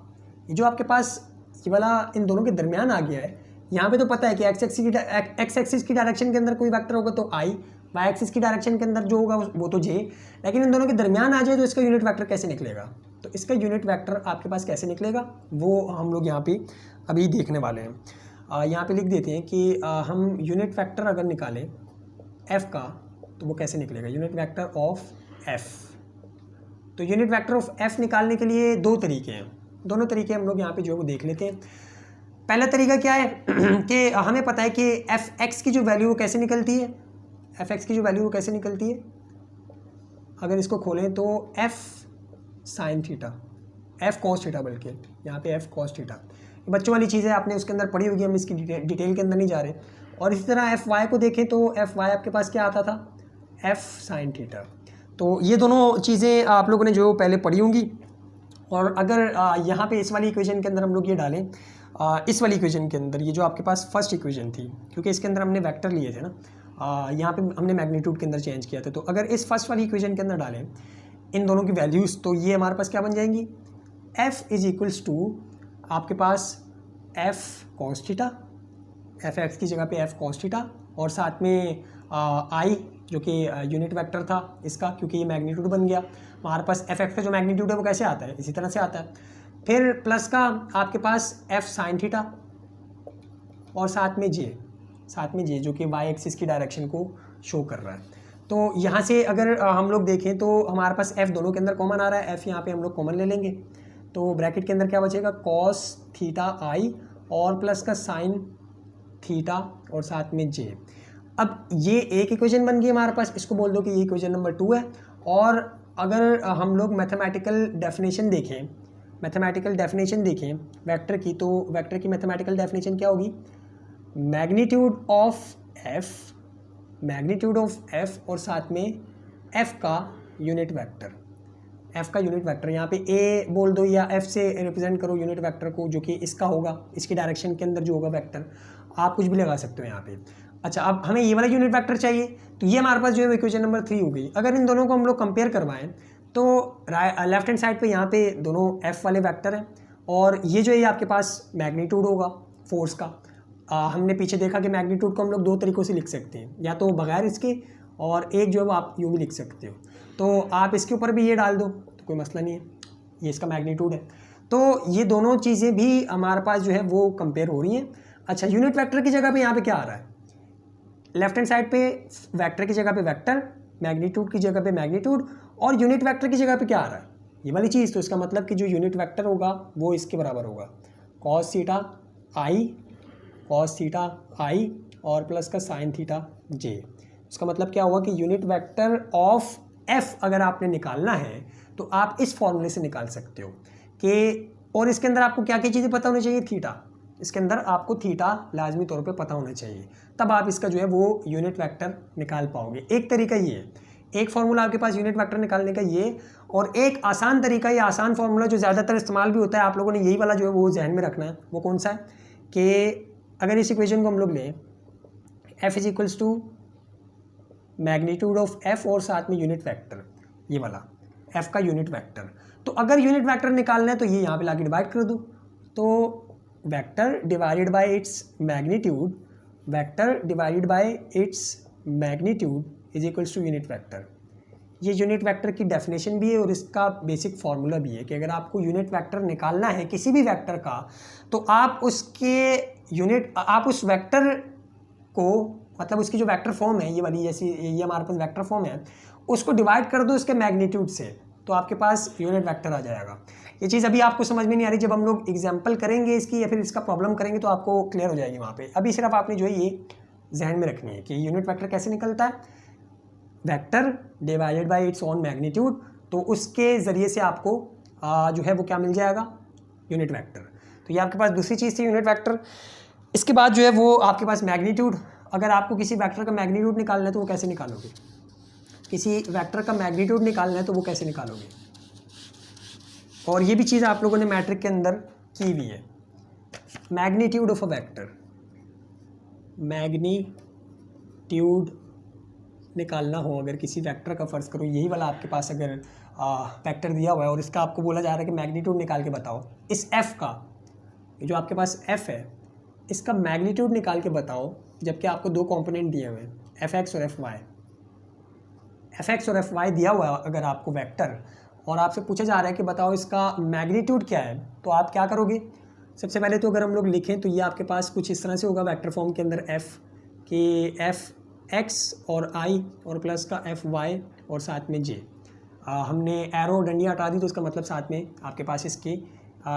ये जो आपके पास ये वाला इन दोनों के दरमियान आ गया है। यहाँ पे तो पता है कि एक्स एक्सिस की डायरेक्शन के अंदर कोई वेक्टर होगा तो आई, वाई एक्सिस की डायरेक्शन के अंदर जो होगा वो तो जे, लेकिन इन दोनों के दरमियान आ जाए तो इसका यूनिट वेक्टर कैसे निकलेगा। तो इसका यूनिट वेक्टर आपके पास कैसे निकलेगा वो हम लोग यहाँ पे अभी देखने वाले हैं। यहाँ पे लिख देते हैं कि हम यूनिट वेक्टर अगर निकालें एफ़ का तो वो कैसे निकलेगा, यूनिट वेक्टर ऑफ एफ़। तो यूनिट वेक्टर ऑफ एफ़ निकालने के लिए 2 तरीके हैं, दोनों तरीके हम लोग यहाँ पे जो है वो देख लेते हैं। पहला तरीका क्या है कि हमें पता है कि एफ एक्स की जो वैल्यू वो कैसे निकलती है, एफ एक्स की जो वैल्यू वो कैसे निकलती है, अगर इसको खोलें तो F sine theta, F cos theta, बल्कि यहाँ पे एफ कॉस थीटा, बच्चों वाली चीज़ें आपने उसके अंदर पढ़ी होगी, हम इसकी डिटेल के अंदर नहीं जा रहे। और इसी तरह एफ वाई को देखें तो एफ वाई आपके पास क्या आता था, एफ साइन थीटा। तो ये दोनों चीज़ें आप लोगों ने जो पहले पढ़ी होंगी। और अगर यहाँ पे इस वाली इक्वेशन के अंदर हम लोग ये डालें, इस वाली इक्वेशन के अंदर ये जो आपके पास फर्स्ट इक्वेशन थी, क्योंकि इसके अंदर हमने वेक्टर लिए थे ना, यहाँ पे हमने मैग्नीट्यूड के अंदर चेंज किया था। तो अगर इस फर्स्ट वाली इक्वेशन के अंदर डालें इन दोनों की वैल्यूज़, तो ये हमारे पास क्या बन जाएंगी, एफ इज इक्वल्स टू आपके पास F cos theta, F X की जगह पे एफ कॉस थीटा, और साथ में आई जो कि यूनिट वेक्टर था इसका, क्योंकि ये मैग्नीट्यूड बन गया। हमारे पास एफ एक्स का जो मैग्नीट्यूड है वो कैसे आता है, इसी तरह से आता है। फिर प्लस का आपके पास एफ साइन थीटा, और साथ में जे जो कि वाई एक्सिस की डायरेक्शन को शो कर रहा है। तो यहाँ से अगर हम लोग देखें तो हमारे पास एफ दोनों के अंदर कॉमन आ रहा है, एफ यहाँ पे हम लोग कॉमन ले लेंगे। तो ब्रैकेट के अंदर क्या बचेगा, कॉस थीटा आई और प्लस का साइन थीटा और साथ में जे। अब ये एक इक्वेशन बन गई हमारे पास, इसको बोल दो कि ये इक्वेशन नंबर 2 है। और अगर हम लोग मैथमेटिकल डेफिनेशन देखें वेक्टर की, तो वेक्टर की मैथमेटिकल डेफिनेशन क्या होगी, मैग्नीट्यूड ऑफ एफ और साथ में एफ का यूनिट वेक्टर, यहाँ पे ए बोल दो या एफ से रिप्रेजेंट करो यूनिट वेक्टर को, जो कि इसका होगा, इसकी डायरेक्शन के अंदर जो होगा वेक्टर, आप कुछ भी लगा सकते हो यहाँ पे। अच्छा, अब हमें ये वाला यूनिट वेक्टर चाहिए, तो ये हमारे पास जो है इक्वेशन नंबर 3 हो गई। अगर इन दोनों को हम लोग कंपेयर करवाएं तो लेफ्ट हैंड साइड पे यहाँ पे दोनों एफ वाले वेक्टर हैं, और ये जो है आपके पास मैग्नीट्यूड होगा फोर्स का। हमने पीछे देखा कि मैग्नीट्यूड को हम लोग 2 तरीक़ों से लिख सकते हैं, या तो बगैर इसके, और एक जो है वो आप यूँ भी लिख सकते हो। तो आप इसके ऊपर भी ये डाल दो तो कोई मसला नहीं है, ये इसका मैग्नीट्यूड है। तो ये दोनों चीज़ें भी हमारे पास जो है वो कंपेयर हो रही हैं। अच्छा, यूनिट वेक्टर की जगह पे यहाँ पे क्या आ रहा है, लेफ्ट हैंड साइड पे वेक्टर की जगह पे वेक्टर, मैग्नीट्यूड की जगह पे मैग्नीट्यूड, और यूनिट वेक्टर की जगह पे क्या आ रहा है, ये वाली चीज़। तो इसका मतलब कि जो यूनिट वेक्टर होगा वो इसके बराबर होगा cos थीटा आई और प्लस का साइन थीटा जे। इसका मतलब क्या हुआ कि यूनिट वेक्टर ऑफ एफ अगर आपने निकालना है तो आप इस फॉर्मूले से निकाल सकते हो कि, और इसके अंदर आपको क्या क्या चीज़ें पता होनी चाहिए, थीटा, इसके अंदर आपको थीटा लाजमी तौर पे पता होना चाहिए, तब आप इसका जो है वो यूनिट वेक्टर निकाल पाओगे। एक तरीका ये है, एक फार्मूला आपके पास यूनिट वेक्टर निकालने का ये, और एक आसान तरीका, ये आसान फार्मूला जो ज़्यादातर इस्तेमाल भी होता है, आप लोगों ने यही वाला जो है वो जहन में रखना है। वो कौन सा है कि अगर इस इक्वेशन को हम लोग लें f is equals to magnitude of f और साथ में यूनिट वेक्टर, ये वाला f का यूनिट वेक्टर, तो अगर यूनिट वेक्टर निकालना है तो ये यहाँ पे लाके डिवाइड कर दो, तो vector divided by its magnitude, vector divided by its magnitude is equals to unit vector. ये यूनिट वेक्टर की डेफिनेशन भी है और इसका बेसिक फार्मूला भी है कि अगर आपको यूनिट वेक्टर निकालना है किसी भी वेक्टर का, तो आप उसके यूनिट, आप उस वेक्टर को, मतलब उसकी जो वेक्टर फॉर्म है ये वाली, जैसी ये हमारे पास वेक्टर फॉर्म है, उसको डिवाइड कर दो उसके मैग्नीट्यूड से, तो आपके पास यूनिट वेक्टर आ जाएगा। ये चीज़ अभी आपको समझ में नहीं आ रही, जब हम लोग एग्जाम्पल करेंगे इसकी या फिर इसका प्रॉब्लम करेंगे तो आपको क्लियर हो जाएगी वहाँ पे। अभी सिर्फ आपने जो है ये जहन में रखनी है कि यूनिट वेक्टर कैसे निकलता है, vector divided by its own magnitude, तो उसके ज़रिए से आपको जो है वो क्या मिल जाएगा, यूनिट वेक्टर। तो ये आपके पास दूसरी चीज़ थी यूनिट वेक्टर। इसके बाद जो है वो आपके पास मैग्नीट्यूड, अगर आपको किसी वेक्टर का मैग्नीट्यूड निकालना है तो वो कैसे निकालोगे, किसी वेक्टर का मैग्नीट्यूड निकालना है तो वो कैसे निकालोगे, और ये भी चीज़ आप लोगों ने मैट्रिक के अंदर की हुई है। Magnitude of a vector, magnitude निकालना हो अगर किसी वेक्टर का, फ़र्ज़ करो यही वाला आपके पास अगर वेक्टर दिया हुआ है और इसका आपको बोला जा रहा है कि मैग्नीट्यूड निकाल के बताओ, इस f का, जो आपके पास f है इसका मैग्नीट्यूड निकाल के बताओ, जबकि आपको दो कंपोनेंट दिए हुए हैं fx और fy। fx और fy दिया हुआ है अगर आपको वेक्टर, और आपसे पूछा जा रहा है कि बताओ इसका मैग्नीट्यूड क्या है, तो आप क्या करोगे। सबसे पहले तो अगर हम लोग लिखें तो ये आपके पास कुछ इस तरह से होगा वेक्टर फॉर्म के अंदर f कि fx और i और प्लस का fy और साथ में j। हमने एरो डंडियाँ हटा दी तो इसका मतलब साथ में आपके पास इसके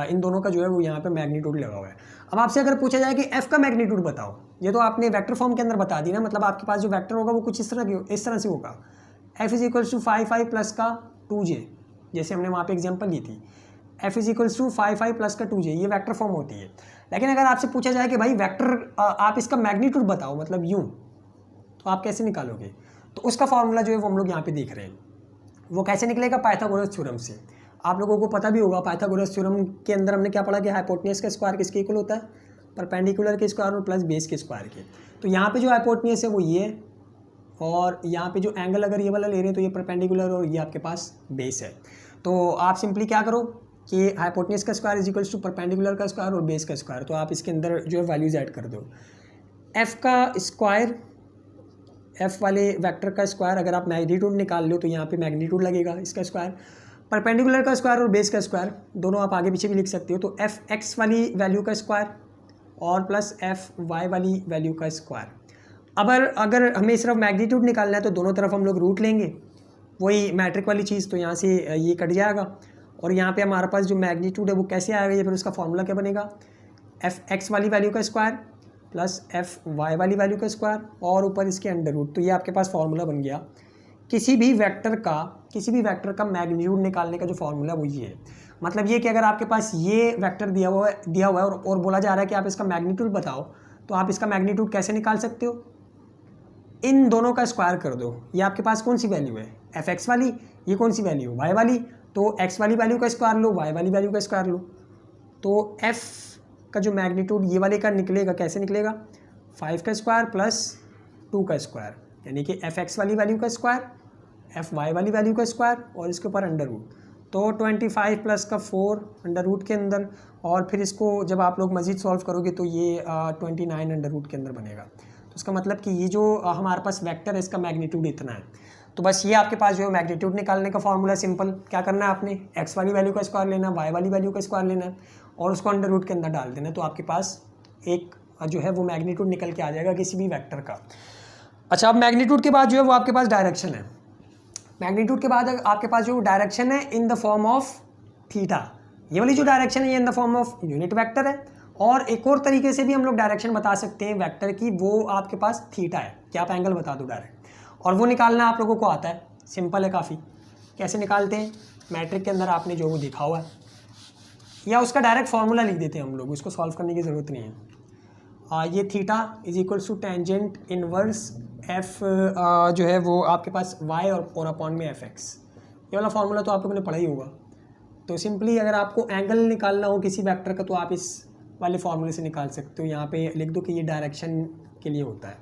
इन दोनों का जो है वो यहाँ पे मैग्नीट्यूड लगा हुआ है। अब आपसे अगर पूछा जाए कि f का मैग्नीट्यूड बताओ, ये तो आपने वेक्टर फॉर्म के अंदर बता दी ना, मतलब आपके पास जो वेक्टर होगा वो कुछ इस तरह से होगा, f is equals to 5 plus का 2j, जैसे हमने वहाँ पे एग्जांपल ली थी, f is equals to 5 plus का 2j, ये वेक्टर फॉर्म होती है। लेकिन अगर आपसे पूछा जाए कि भाई वेक्टर आप इसका मैग्नीट्यूड बताओ, मतलब यूँ, तो आप कैसे निकालोगे, तो उसका फार्मूला जो है वो हम लोग यहाँ पे देख रहे हैं। वो कैसे निकलेगा, पाइथागोरस थ्योरम से। आप लोगों को पता भी होगा पाइथागोरस थ्योरम के अंदर हमने क्या पढ़ा कि हाइपोटेन्यूस का स्क्वायर किसके इक्वल होता है, परपेंडिकुलर के स्क्वायर और प्लस बेस के स्क्वायर के। तो यहाँ पे जो हाइपोटेन्यूस है वो ये है, और यहाँ पे जो एंगल अगर ये वाला ले रहे हैं तो ये परपेंडिकुलर और ये आपके पास बेस है। तो आप सिंपली क्या करो कि हाइपोटेन्यूस का square is equals to perpendicular का स्क्वायर और बेस का स्क्वायर, तो आप इसके अंदर जो है वैल्यूज ऐड कर दो। एफ का स्क्वायर, एफ वाले वेक्टर का स्क्वायर, अगर आप मैग्नीट्यूड निकाल लो तो यहाँ पे मैग्नीट्यूड लगेगा इसका स्क्वायर, परपेंडिकुलर का स्क्वायर और बेस का स्क्वायर, दोनों आप आगे पीछे भी लिख सकते हो। तो एफ एक्स वाली वैल्यू का स्क्वायर और प्लस एफ वाई वाली वैल्यू का स्क्वायर। अगर हमें सिर्फ मैग्नीट्यूड निकालना है तो दोनों तरफ हम लोग रूट लेंगे, वही मैट्रिक वाली चीज़, तो यहाँ से ये कट जाएगा और यहाँ पे हमारे पास जो मैग्नीट्यूड है वो कैसे आएगा, ये फिर उसका फॉर्मूला क्या बनेगा, एफ एक्स वाली वैल्यू का स्क्वायर प्लस एफ वाई वाली वैल्यू का स्क्वायर और ऊपर इसके अंडर रूट। तो ये आपके पास फार्मूला बन गया किसी भी वेक्टर का मैग्नीट्यूड निकालने का जो फार्मूला वो ये है। मतलब ये कि अगर आपके पास ये वेक्टर दिया हुआ है और बोला जा रहा है कि आप इसका मैग्नीट्यूड बताओ, तो आप इसका मैग्नीट्यूड कैसे निकाल सकते हो, इन दोनों का स्क्वायर कर दो। ये आपके पास कौन सी वैल्यू है, एफ एक्स वाली, ये कौन सी वैल्यू, वाई वाली, तो एक्स वाली वैल्यू का स्क्वायर लो, वाई वाली वैल्यू का स्क्वायर लो। तो एफ का जो मैग्नीट्यूड ये वाले का निकलेगा, कैसे निकलेगा, 5 का स्क्वायर प्लस 2 का स्क्वायर, यानी कि एफ एक्स वाली वैल्यू का स्क्वायर, एफ वाई वाली वैल्यू का स्क्वायर और इसके ऊपर अंडर रूट। तो 25 प्लस का 4 अंडर रूट के अंदर, और फिर इसको जब आप लोग मज़ीद सॉल्व करोगे तो ये 29 अंडर रूट के अंदर बनेगा। तो इसका मतलब कि ये जो हमारे पास वेक्टर है इसका मैग्नीट्यूड इतना है। तो बस ये आपके पास जो है मैग्नीट्यूड निकालने का फॉर्मूला सिंपल क्या करना है, आपने एक्स वाली वैल्यू का स्क्वायर लेना है, वाई वाली वैल्यू का स्क्वायर लेना है और उसको अंडर रूट के अंदर डाल देना, तो आपके पास एक जो है वो मैग्नीट्यूड निकल के आ जाएगा किसी भी वेक्टर का। अच्छा, अब मैग्नीट्यूड के बाद जो है वो आपके पास डायरेक्शन है। मैग्नीट्यूड के बाद आपके पास जो डायरेक्शन है इन द फॉर्म ऑफ थीटा, ये वाली जो डायरेक्शन है ये इन the form of unit vector है। और एक और तरीके से भी हम लोग डायरेक्शन बता सकते हैं वेक्टर की, वो आपके पास थीटा है कि आप एंगल बता दो डायरेक्ट, और वो निकालना आप लोगों को आता है, सिंपल है काफ़ी। कैसे निकालते हैं, मैट्रिक के अंदर आपने जो वो देखा हुआ है, या उसका डायरेक्ट फार्मूला लिख देते हैं हम लोग, इसको सॉल्व करने की ज़रूरत नहीं है। ये theta is equals to tangent inverse F जो है वो आपके पास वाई और अपॉन में एफ एक्स, ये वाला फार्मूला तो आप लोगों ने पढ़ा ही होगा। तो सिंपली अगर आपको एंगल निकालना हो किसी वेक्टर का तो आप इस वाले फार्मूले से निकाल सकते हो। यहाँ पे लिख दो कि ये डायरेक्शन के लिए होता है,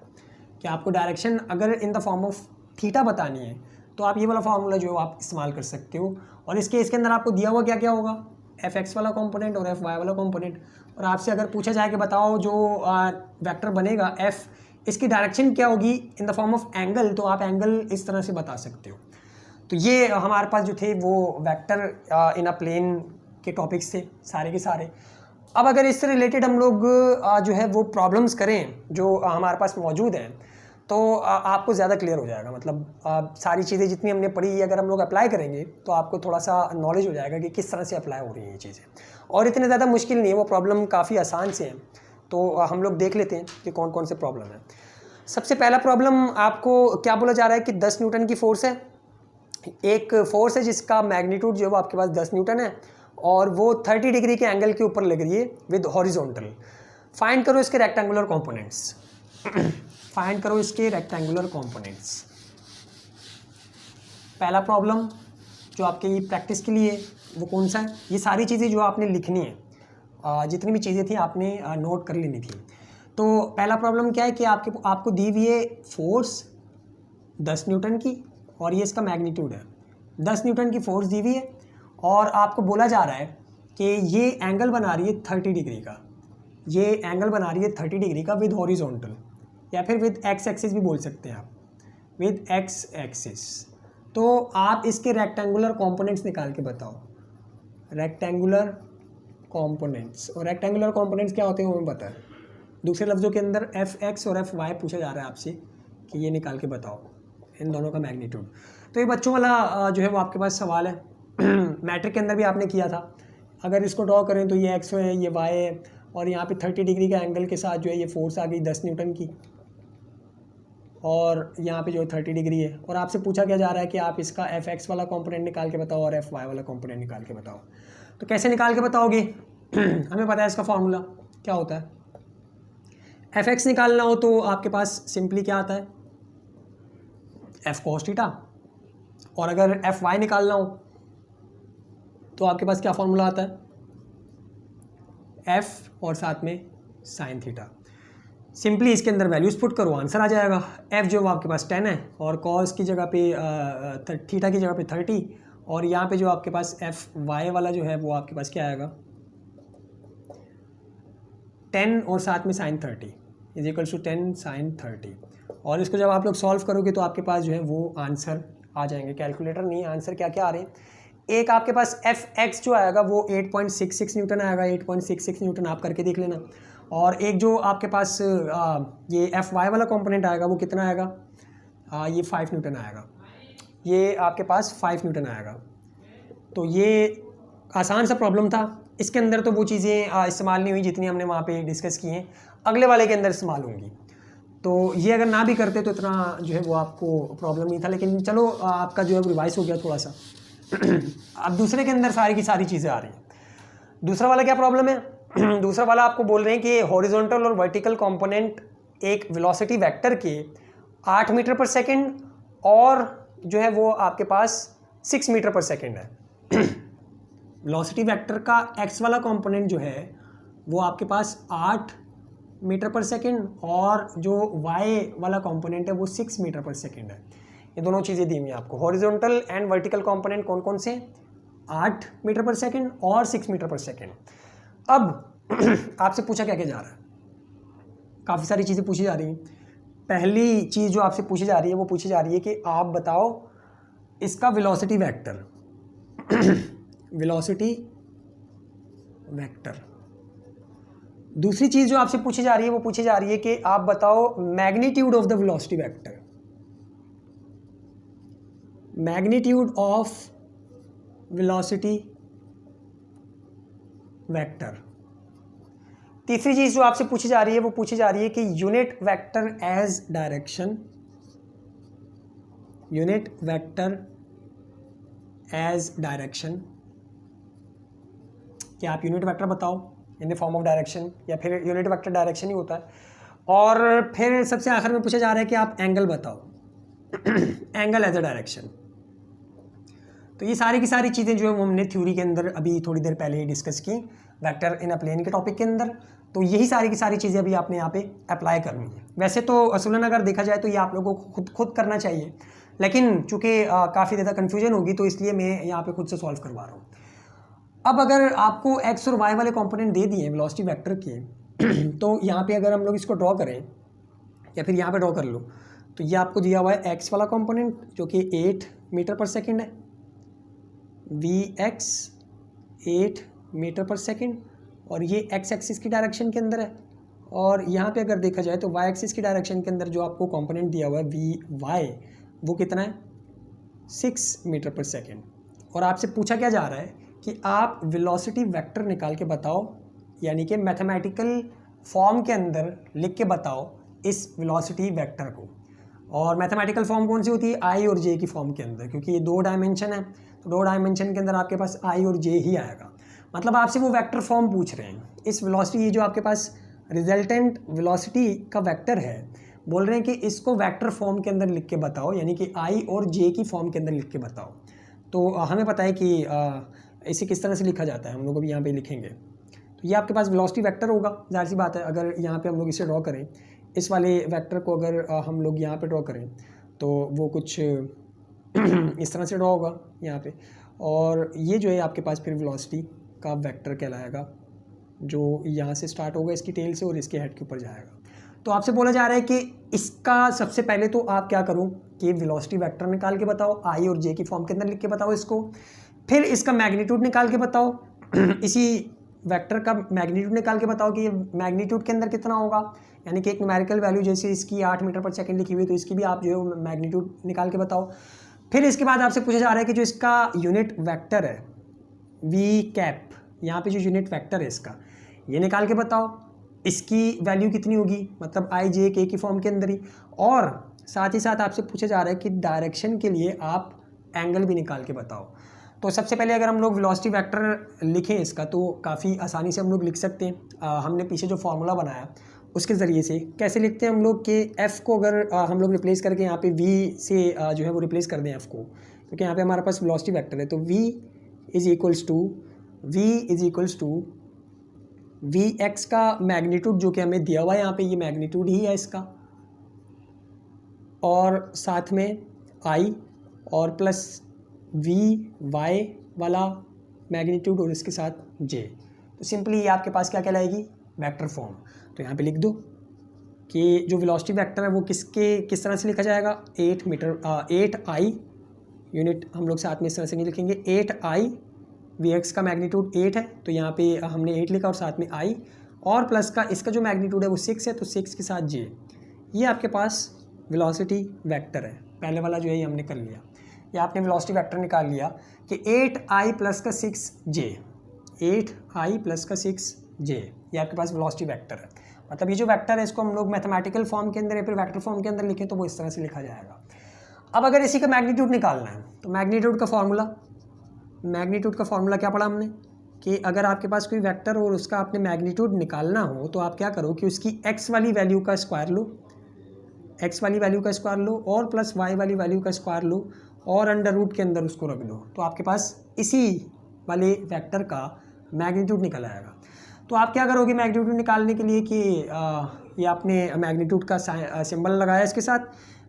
कि आपको डायरेक्शन अगर इन द फॉर्म ऑफ थीटा बतानी है तो आप ये वाला फार्मूला जो आप इस्तेमाल कर सकते हो। और इसके अंदर आपको दिया हुआ क्या क्या होगा, एफ एक्स वाला कॉम्पोनेंट और एफ वाई वाला कॉम्पोनेंट। और आपसे अगर पूछा जाए कि बताओ जो वेक्टर बनेगा एफ, इसकी डायरेक्शन क्या होगी इन द फॉर्म ऑफ एंगल, तो आप एंगल इस तरह से बता सकते हो। तो ये हमारे पास जो थे वो वेक्टर इन अ प्लेन के टॉपिक्स थे सारे के सारे। अब अगर इससे रिलेटेड हम लोग जो है वो प्रॉब्लम्स करें जो हमारे पास मौजूद हैं तो आपको ज़्यादा क्लियर हो जाएगा। मतलब सारी चीज़ें जितनी हमने पढ़ी अगर हम लोग अप्लाई करेंगे तो आपको थोड़ा सा नॉलेज हो जाएगा कि किस तरह से अप्लाई हो रही हैं ये चीज़ें। और इतने ज़्यादा मुश्किल नहीं है, वो प्रॉब्लम काफ़ी आसान से हैं। तो हम लोग देख लेते हैं कि कौन कौन से प्रॉब्लम है। सबसे पहला प्रॉब्लम आपको क्या बोला जा रहा है कि 10 न्यूटन की फोर्स है, एक फोर्स है जिसका मैग्नीट्यूड जो है वो आपके पास 10 न्यूटन है और वो 30 डिग्री के एंगल के ऊपर लग रही है विद हॉरिजॉन्टल। फाइंड करो इसके रेक्टेंगुलर कंपोनेंट्स। फाइंड करो इसके रेक्टेंगुलर कंपोनेंट्स। पहला प्रॉब्लम जो आपके प्रैक्टिस के लिए वो कौन सा है, ये सारी चीज़ें जो आपने लिखनी है, जितनी भी चीज़ें थी आपने नोट कर लेनी थी। तो पहला प्रॉब्लम क्या है कि आपको दी हुई है फोर्स 10 न्यूटन की और ये इसका मैग्नीट्यूड है। 10 न्यूटन की फोर्स दी हुई है और आपको बोला जा रहा है कि ये एंगल बना रही है 30 डिग्री का, ये एंगल बना रही है 30 डिग्री का विद हॉरिजॉन्टल, या फिर विद एक्स एक्सिस भी बोल सकते हैं आप, विद एक्स एक्सिस। तो आप इसके रेक्टेंगुलर कंपोनेंट्स निकाल के बताओ, रेक्टेंगुलर कंपोनेंट्स। और रेक्टेंगुलर कंपोनेंट्स क्या होते हैं वो हमें पता है। दूसरे लफ्ज़ों के अंदर एफ एक्स और एफ वाई पूछा जा रहा है आपसे कि ये निकाल के बताओ इन दोनों का मैग्नीट्यूड। तो ये बच्चों वाला जो है वो आपके पास सवाल है, मैट्रिक के अंदर भी आपने किया था। अगर इसको ड्रॉ करें तो ये एक्स है, ये वाई है, और यहाँ पे 30 डिग्री का एंगल के साथ जो है ये फोर्स आ गई 10 न्यूटन की, और यहाँ पे जो 30 डिग्री है। और आपसे पूछा क्या जा रहा है कि आप इसका एफ एक्स वाला कंपोनेंट निकाल के बताओ और एफ वाई वाला कंपोनेंट निकाल के बताओ। तो कैसे निकाल के बताओगे हमें पता है इसका फॉर्मूला क्या होता है। एफ एक्स निकालना हो तो आपके पास सिंपली क्या आता है, एफ कॉस थीटा। और अगर एफ वाई निकालना हो तो आपके पास क्या फॉर्मूला आता है, एफ और साथ में साइन थीटा। सिंपली इसके अंदर वैल्यूज पुट करो, आंसर आ जाएगा। एफ जो वो आपके पास 10 है और कॉस की जगह पे थीटा की जगह पे 30, और यहाँ पे जो आपके पास एफ वाई वाला जो है वो आपके पास क्या आएगा 10 और साथ में sine 30 is equals to 10 sine 30। और इसको जब आप लोग सॉल्व करोगे तो आपके पास जो है वो आंसर आ जाएंगे। कैलकुलेटर नहीं, आंसर क्या क्या आ रहे हैं। एक आपके पास एफ एक्स जो आएगा वो 8.66 न्यूटन आएगा, 8.66 न्यूटन आप करके देख लेना। और एक जो आपके पास ये एफ वाई वाला कंपोनेंट आएगा वो कितना आएगा, ये 5 न्यूटन आएगा, ये आपके पास 5 न्यूटन आएगा। तो ये आसान सा प्रॉब्लम था, इसके अंदर तो वो चीज़ें इस्तेमाल नहीं हुई जितनी हमने वहाँ पे डिस्कस की हैं, अगले वाले के अंदर इस्तेमाल होंगी। तो ये अगर ना भी करते तो इतना जो है वो आपको प्रॉब्लम नहीं था, लेकिन चलो आपका जो है रिवाइज हो गया थोड़ा सा। अब दूसरे के अंदर सारी की सारी चीज़ें आ रही हैं। दूसरा वाला क्या प्रॉब्लम है दूसरा वाला आपको बोल रहे हैं कि हॉरिजॉन्टल और वर्टिकल कंपोनेंट एक वेलोसिटी वेक्टर के 8 मीटर पर सेकंड और जो है वो आपके पास 6 मीटर पर सेकंड है। वेलोसिटी वेक्टर का एक्स वाला कंपोनेंट जो है वो आपके पास 8 मीटर पर सेकंड और जो वाई वाला कंपोनेंट है वो 6 मीटर पर सेकंड है। ये दोनों चीज़ें दी हुई हैं आपको। हॉरिजॉन्टल एंड वर्टिकल कंपोनेंट कौन कौन से, 8 मीटर पर सेकंड और 6 मीटर पर सेकंड। अब आपसे पूछा क्या क्या जा रहा है, काफ़ी सारी चीज़ें पूछी जा रही हैं। पहली चीज़ जो आपसे पूछी जा रही है वो पूछी जा रही है कि आप बताओ इसका वेलोसिटी वेक्टर वेलोसिटी वेक्टर। दूसरी चीज़ जो आपसे पूछी जा रही है वो पूछी जा रही है कि आप बताओ magnitude of the velocity vector. Magnitude of velocity vector. तीसरी चीज जो आपसे पूछी जा रही है वो पूछी जा रही है कि unit vector as direction, unit vector as direction, क्या आप यूनिट वेक्टर बताओ in the form of direction, या फिर यूनिट वेक्टर डायरेक्शन ही होता है। और फिर सबसे आखिर में पूछा जा रहा है कि आप एंगल बताओ, एंगल एज अ डायरेक्शन। तो ये सारी की सारी चीज़ें जो है वो हमने थ्योरी के अंदर अभी थोड़ी देर पहले ही डिस्कस की वेक्टर इन अ प्लेन के टॉपिक के अंदर। तो यही सारी की सारी चीज़ें अभी आपने यहाँ पे अप्लाई करनी है। वैसे तो असूलन अगर देखा जाए तो ये आप लोगों को खुद करना चाहिए, लेकिन चूँकि काफ़ी ज़्यादा कन्फ्यूजन होगी तो इसलिए मैं यहाँ पे खुद से सॉल्व करवा रहा हूँ। अब अगर आपको एक्स और वाई वाले कॉम्पोनेंट दे दिए वेलोसिटी वेक्टर के तो यहाँ पे अगर हम लोग इसको ड्रॉ करें या फिर यहाँ पे ड्रॉ कर लो, तो ये आपको दिया हुआ है एक्स वाला कॉम्पोनेंट जो कि 8 मीटर पर सेकेंड है, वी एक्स 8 मीटर पर सेकेंड, और ये एक्स एक्सिस की डायरेक्शन के अंदर है। और यहाँ पे अगर देखा जाए तो वाई एक्सिस की डायरेक्शन के अंदर जो आपको कॉम्पोनेंट दिया हुआ है वी वाई, वो कितना है 6 मीटर पर सेकेंड। और आपसे पूछा क्या जा रहा है कि आप वेलोसिटी वेक्टर निकाल के बताओ, यानी कि मैथमेटिकल फॉर्म के अंदर लिख के बताओ इस वेलोसिटी वेक्टर को। और मैथमेटिकल फॉर्म कौन सी होती है, आई और जे की फॉर्म के अंदर, क्योंकि ये 2 डायमेंशन है तो 2 डायमेंशन के अंदर आपके पास आई और जे ही आएगा। मतलब आपसे वो वेक्टर फॉर्म पूछ रहे हैं इस वेलोसिटी, ये जो आपके पास रिजल्टेंट वेलोसिटी का वेक्टर है, बोल रहे हैं कि इसको वेक्टर फॉर्म के अंदर लिख के बताओ, यानी कि आई और जे की फॉर्म के अंदर लिख के बताओ। तो हमें पता है कि इसे किस तरह से लिखा जाता है, हम लोग अभी यहाँ पे लिखेंगे। तो ये आपके पास वेलोसिटी वेक्टर होगा, जाहिर सी बात है। अगर यहाँ पे हम लोग इसे ड्रॉ करें, इस वाले वेक्टर को अगर हम लोग यहाँ पे ड्रॉ करें तो वो कुछ इस तरह से ड्रॉ होगा यहाँ पे, और ये जो है आपके पास फिर वेलोसिटी का वेक्टर कहलाएगा, जो यहाँ से स्टार्ट होगा इसकी टेल से और इसके हेड के ऊपर जाएगा। तो आपसे बोला जा रहा है कि इसका सबसे पहले तो आप क्या करो कि वेलोसिटी वेक्टर निकाल के बताओ, आई और जे की फॉर्म के अंदर लिख के बताओ इसको। फिर इसका मैग्नीट्यूड निकाल के बताओ, इसी वेक्टर का मैग्नीट्यूड निकाल के बताओ कि ये मैग्नीट्यूड के अंदर कितना होगा, यानी कि एक न्यूमेरिकल वैल्यू जैसे इसकी 8 मीटर पर सेकंड लिखी हुई, तो इसकी भी आप जो है मैग्नीट्यूड निकाल के बताओ। फिर इसके बाद आपसे पूछा जा रहा है कि जो इसका यूनिट वेक्टर है वी कैप, यहाँ पे जो यूनिट वेक्टर है इसका, ये निकाल के बताओ इसकी वैल्यू कितनी होगी, मतलब आई जे के की फॉर्म के अंदर ही। और साथ ही साथ आपसे पूछा जा रहा है कि डायरेक्शन के लिए आप एंगल भी निकाल के बताओ। तो सबसे पहले अगर हम लोग वेलोसिटी वेक्टर लिखें इसका, तो काफ़ी आसानी से हम लोग लिख सकते हैं। हमने पीछे जो फार्मूला बनाया उसके ज़रिए से कैसे लिखते हैं हम लोग कि एफ़ को अगर हम लोग रिप्लेस करके यहाँ पे वी से जो है वो रिप्लेस कर दें एफ़ को, क्योंकि यहाँ पे हमारे पास वेलोसिटी वेक्टर है। तो V is equals to V X का मैग्नीट्यूड जो कि हमें दिया हुआ है यहाँ पे, ये मैग्नीट्यूड ही है इसका, और साथ में आई और प्लस वी वाई वाला मैग्नीट्यूड और इसके साथ जे। तो सिंपली ये आपके पास क्या कहलाएगी, वेक्टर फॉर्म। तो यहाँ पे लिख दो कि जो वेलोसिटी वेक्टर है वो किस तरह से लिखा जाएगा, 8 आई यूनिट हम लोग साथ में इस तरह से नहीं लिखेंगे, 8 आई वी एक्स का मैग्नीट्यूड 8 है, तो यहाँ पे हमने 8 लिखा और साथ में आई, और प्लस का इसका जो मैग्नीट्यूड है वो 6 है, तो 6 के साथ जे। ये आपके पास वेलोसिटी वेक्टर है। पहले वाला जो है ये हमने कर लिया, या आपने वेलोसिटी वेक्टर निकाल लिया कि 8i प्लस का 6j, 8i प्लस का 6j, ये आपके पास वेलोसिटी वेक्टर है। मतलब ये जो वेक्टर है इसको हम लोग मैथमेटिकल फॉर्म के अंदर या फिर वेक्टर फॉर्म के अंदर लिखें तो वो इस तरह से लिखा जाएगा। अब अगर इसी का मैग्नीट्यूड निकालना है तो मैग्नीट्यूड का फार्मूला क्या पढ़ा हमने कि अगर आपके पास कोई वेक्टर और उसका आपने मैग्नीट्यूड निकालना हो तो आप क्या करो कि उसकी x वाली वैल्यू का स्क्वायर लो, और प्लस y वाली वैल्यू का स्क्वायर लो, और अंडर रूट के अंदर उसको रख दो, तो आपके पास इसी वाले वेक्टर का मैग्नीट्यूड निकल आएगा। तो आप क्या करोगे मैग्नीट्यूड निकालने के लिए कि ये आपने मैग्नीट्यूड का सिंबल लगाया इसके साथ,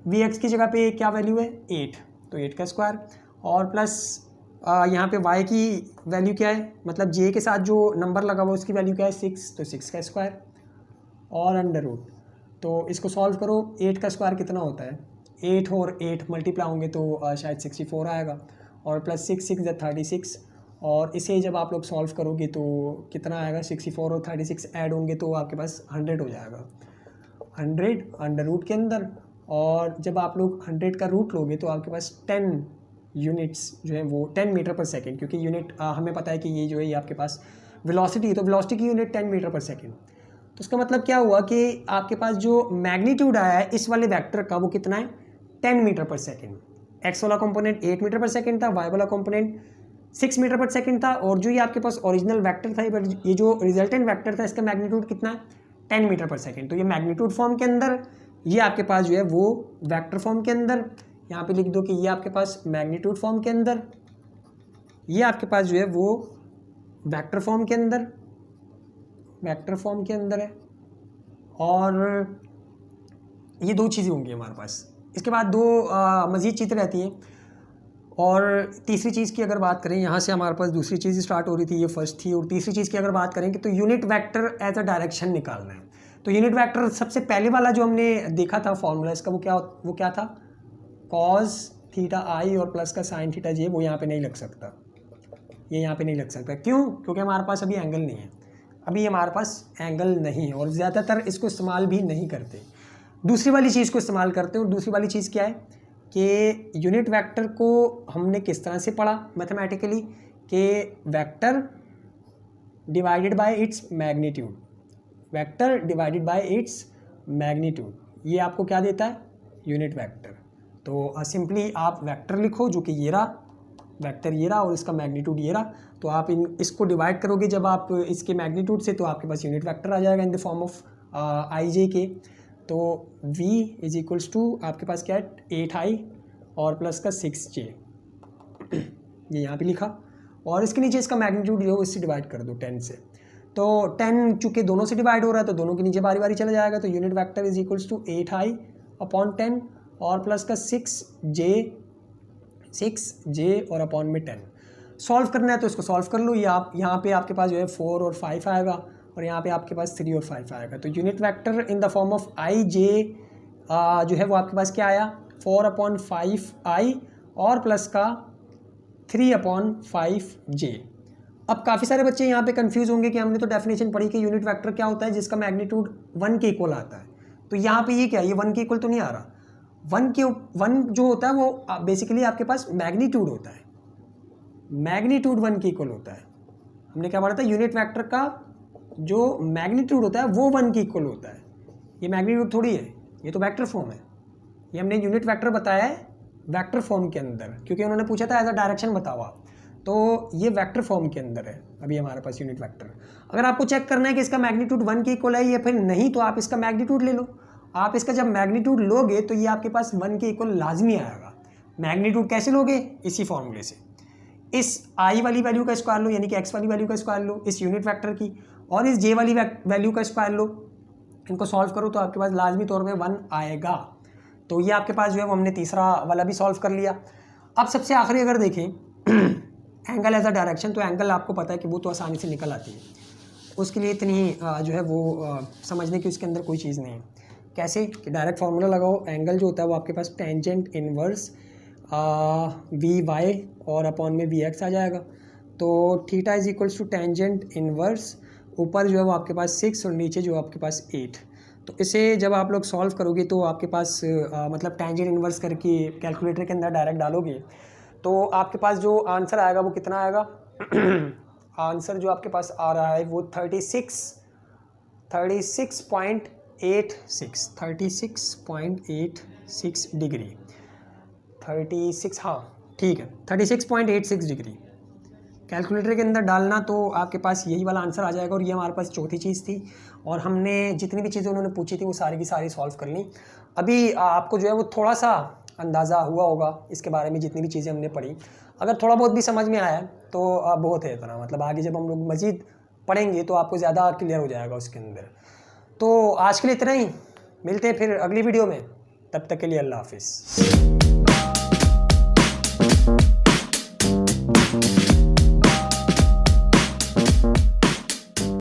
वी एक्स की जगह पे क्या वैल्यू है 8, तो 8 का स्क्वायर, और प्लस यहाँ पे y की वैल्यू क्या है, मतलब j के साथ जो नंबर लगा हुआ उसकी वैल्यू क्या है 6, तो 6 का स्क्वायर, और अंडर रूट। तो इसको सॉल्व करो, 8 का स्क्वायर कितना होता है, 8 और 8 मल्टीप्लाई होंगे तो शायद 64 आएगा, और प्लस 6 6 36, और इसे जब आप लोग सॉल्व करोगे तो कितना आएगा, 64 और 36 ऐड होंगे तो आपके पास 100 हो जाएगा, 100 अंडर रूट के अंदर। और जब आप लोग 100 का रूट लोगे तो आपके पास 10 यूनिट्स जो है वो 10 मीटर पर सेकेंड, क्योंकि यूनिट हमें पता है कि ये जो है ये आपके पास वेलोसिटी है, तो वेलोसिटी की यूनिट 10 मीटर पर सेकेंड। तो उसका मतलब क्या हुआ कि आपके पास जो मैग्नीट्यूड आया है इस वाले वेक्टर का वो कितना है, 10 मीटर पर सेकेंड। एक्स वाला कंपोनेंट 8 मीटर पर सेकेंड था, वाई वाला कंपोनेंट 6 मीटर पर सेकेंड था, और जो ये आपके पास ओरिजिनल वेक्टर था, ये जो रिजल्टेंट वेक्टर था इसका मैग्नीट्यूड कितना है, 10 मीटर पर सेकेंड। तो ये मैग्नीट्यूड फॉर्म के अंदर, ये आपके पास जो है वो वेक्टर फॉर्म के अंदर, यहाँ पे लिख दो कि ये आपके पास मैग्नीट्यूड फॉर्म के अंदर, ये आपके पास जो है वो वेक्टर फॉर्म के अंदर, वेक्टर फॉर्म के अंदर है, और ये दो चीज़ें होंगी हमारे पास। इसके बाद दो मज़ीद चीज़ें रहती हैं, और तीसरी चीज़ की अगर बात करें, यहाँ से हमारे पास दूसरी चीज़ स्टार्ट हो रही थी, ये फर्स्ट थी, और तीसरी चीज़ की अगर बात करें कि तो unit vector as a direction निकालना है। तो यूनिट वेक्टर सबसे पहले वाला जो हमने देखा था फॉर्मूला इसका, वो क्या था, कॉस थीटा आई और प्लस का साइन थीटा जे, वो यहाँ पे नहीं लग सकता, ये यहाँ पे नहीं लग सकता। क्यों? क्योंकि हमारे पास अभी एंगल नहीं है, अभी हमारे पास एंगल नहीं है, और ज़्यादातर इसको इस्तेमाल भी नहीं करते, दूसरी वाली चीज़ को इस्तेमाल करते हैं। और दूसरी वाली चीज़ क्या है कि यूनिट वेक्टर को हमने किस तरह से पढ़ा मैथमेटिकली, कि vector divided by its magnitude, vector divided by its magnitude, ये आपको क्या देता है, यूनिट वेक्टर। तो सिंपली आप वेक्टर लिखो जो कि ये रहा, वेक्टर ये रहा और इसका मैग्नीट्यूड ये रहा, तो आप इसको डिवाइड करोगे जब आप इसके मैग्नीट्यूड से, तो आपके पास यूनिट वेक्टर आ जाएगा इन द फॉर्म ऑफ आई जे के। तो v इज इक्वल्स टू आपके पास क्या है, 8i और प्लस का 6j, ये यहाँ पे लिखा, और इसके नीचे इसका मैग्नीट्यूड जो है इससे डिवाइड कर दो 10 से। तो 10 चूँकि दोनों से डिवाइड हो रहा है तो दोनों के नीचे बारी बारी चला जाएगा, तो unit vector is equals to 8i upon 10 और प्लस का 6j और अपॉन में 10। सॉल्व करना है तो इसको सॉल्व कर लो, ये आप यहाँ पे आपके पास जो है 4 और 5 आएगा, और यहाँ पे आपके पास 3 और 5 आएगा। तो unit vector in the form of I J जो है वो आपके पास क्या आया, 4/5i और प्लस का 3/5j। अब काफ़ी सारे बच्चे यहाँ पे कंफ्यूज होंगे कि हमने तो डेफिनेशन पढ़ी कि यूनिट वेक्टर क्या होता है, जिसका मैग्नीट्यूड 1 के इक्वल आता है। तो यहाँ पे ये क्या है, ये 1 के इक्वल तो नहीं आ रहा, 1 जो होता है वो बेसिकली आपके पास मैग्नीट्यूड होता है, मैग्नीट्यूड 1 के इक्वल होता है। हमने क्या पढ़ा था, यूनिट वेक्टर का जो मैग्नीट्यूड होता है वो 1 के इक्वल होता है। ये मैग्नीट्यूड थोड़ी है, ये तो वेक्टर फॉर्म है, ये हमने यूनिट वेक्टर बताया है वेक्टर फॉर्म के अंदर, क्योंकि उन्होंने पूछा था एज अ डायरेक्शन बताओ आप, तो ये वेक्टर फॉर्म के अंदर है अभी हमारे पास यूनिट वेक्टर। अगर आपको चेक करना है कि इसका मैग्नीट्यूड 1 के इक्वल है या फिर नहीं, तो आप इसका मैग्नीट्यूड ले लो। आप इसका जब मैग्नीट्यूड लोगे तो ये आपके पास 1 के इक्वल लाजमी आएगा। मैग्नीट्यूड कैसे लोगे, इसी फॉर्मूले से, इस आई वाली वैल्यू का स्क्वायर लो, यानी कि एक्स वाली वैल्यू का स्क्वायर लो इस यूनिट वेक्टर की, और इस जे वाली वैल्यू का स्क्वायर लो, इनको सॉल्व करो तो आपके पास लाजमी तौर पे 1 आएगा। तो ये आपके पास जो है वो हमने तीसरा वाला भी सॉल्व कर लिया। अब सबसे आखिरी अगर देखें एंगल एज अ डायरेक्शन, तो एंगल आपको पता है कि वो तो आसानी से निकल आती है, उसके लिए इतनी जो है वो समझने की उसके अंदर कोई चीज़ नहीं है। कैसे कि डायरेक्ट फार्मूला लगाओ, एंगल जो होता है वो आपके पास टेंजेंट इनवर्स वी वाई और अपॉन में वी एक्स आ जाएगा। तो theta is equals to tangent inverse, ऊपर जो है वो आपके पास 6 और नीचे जो आपके पास 8। तो इसे जब आप लोग सॉल्व करोगे तो आपके पास मतलब टेंजेंट इनवर्स करके कैलकुलेटर के अंदर डायरेक्ट डालोगे तो आपके पास जो आंसर आएगा वो कितना आएगा आंसर जो आपके पास आ रहा है वो 36.86 डिग्री, 36, हाँ ठीक है 36.86 डिग्री कैलकुलेटर के अंदर डालना, तो आपके पास यही वाला आंसर आ जाएगा। और ये हमारे पास चौथी चीज़ थी, और हमने जितनी भी चीज़ें उन्होंने पूछी थी वो सारी की सारी सॉल्व कर ली। अभी आपको जो है वो थोड़ा सा अंदाज़ा हुआ होगा इसके बारे में, जितनी भी चीज़ें हमने पढ़ी। अगर थोड़ा बहुत भी समझ में आया तो बहुत है इतना, मतलब आगे जब हम लोग मज़ीद पढ़ेंगे तो आपको ज़्यादा क्लियर हो जाएगा उसके अंदर। तो आज के लिए इतना ही, मिलते हैं फिर अगली वीडियो में, तब तक के लिए अल्लाह हाफिज़।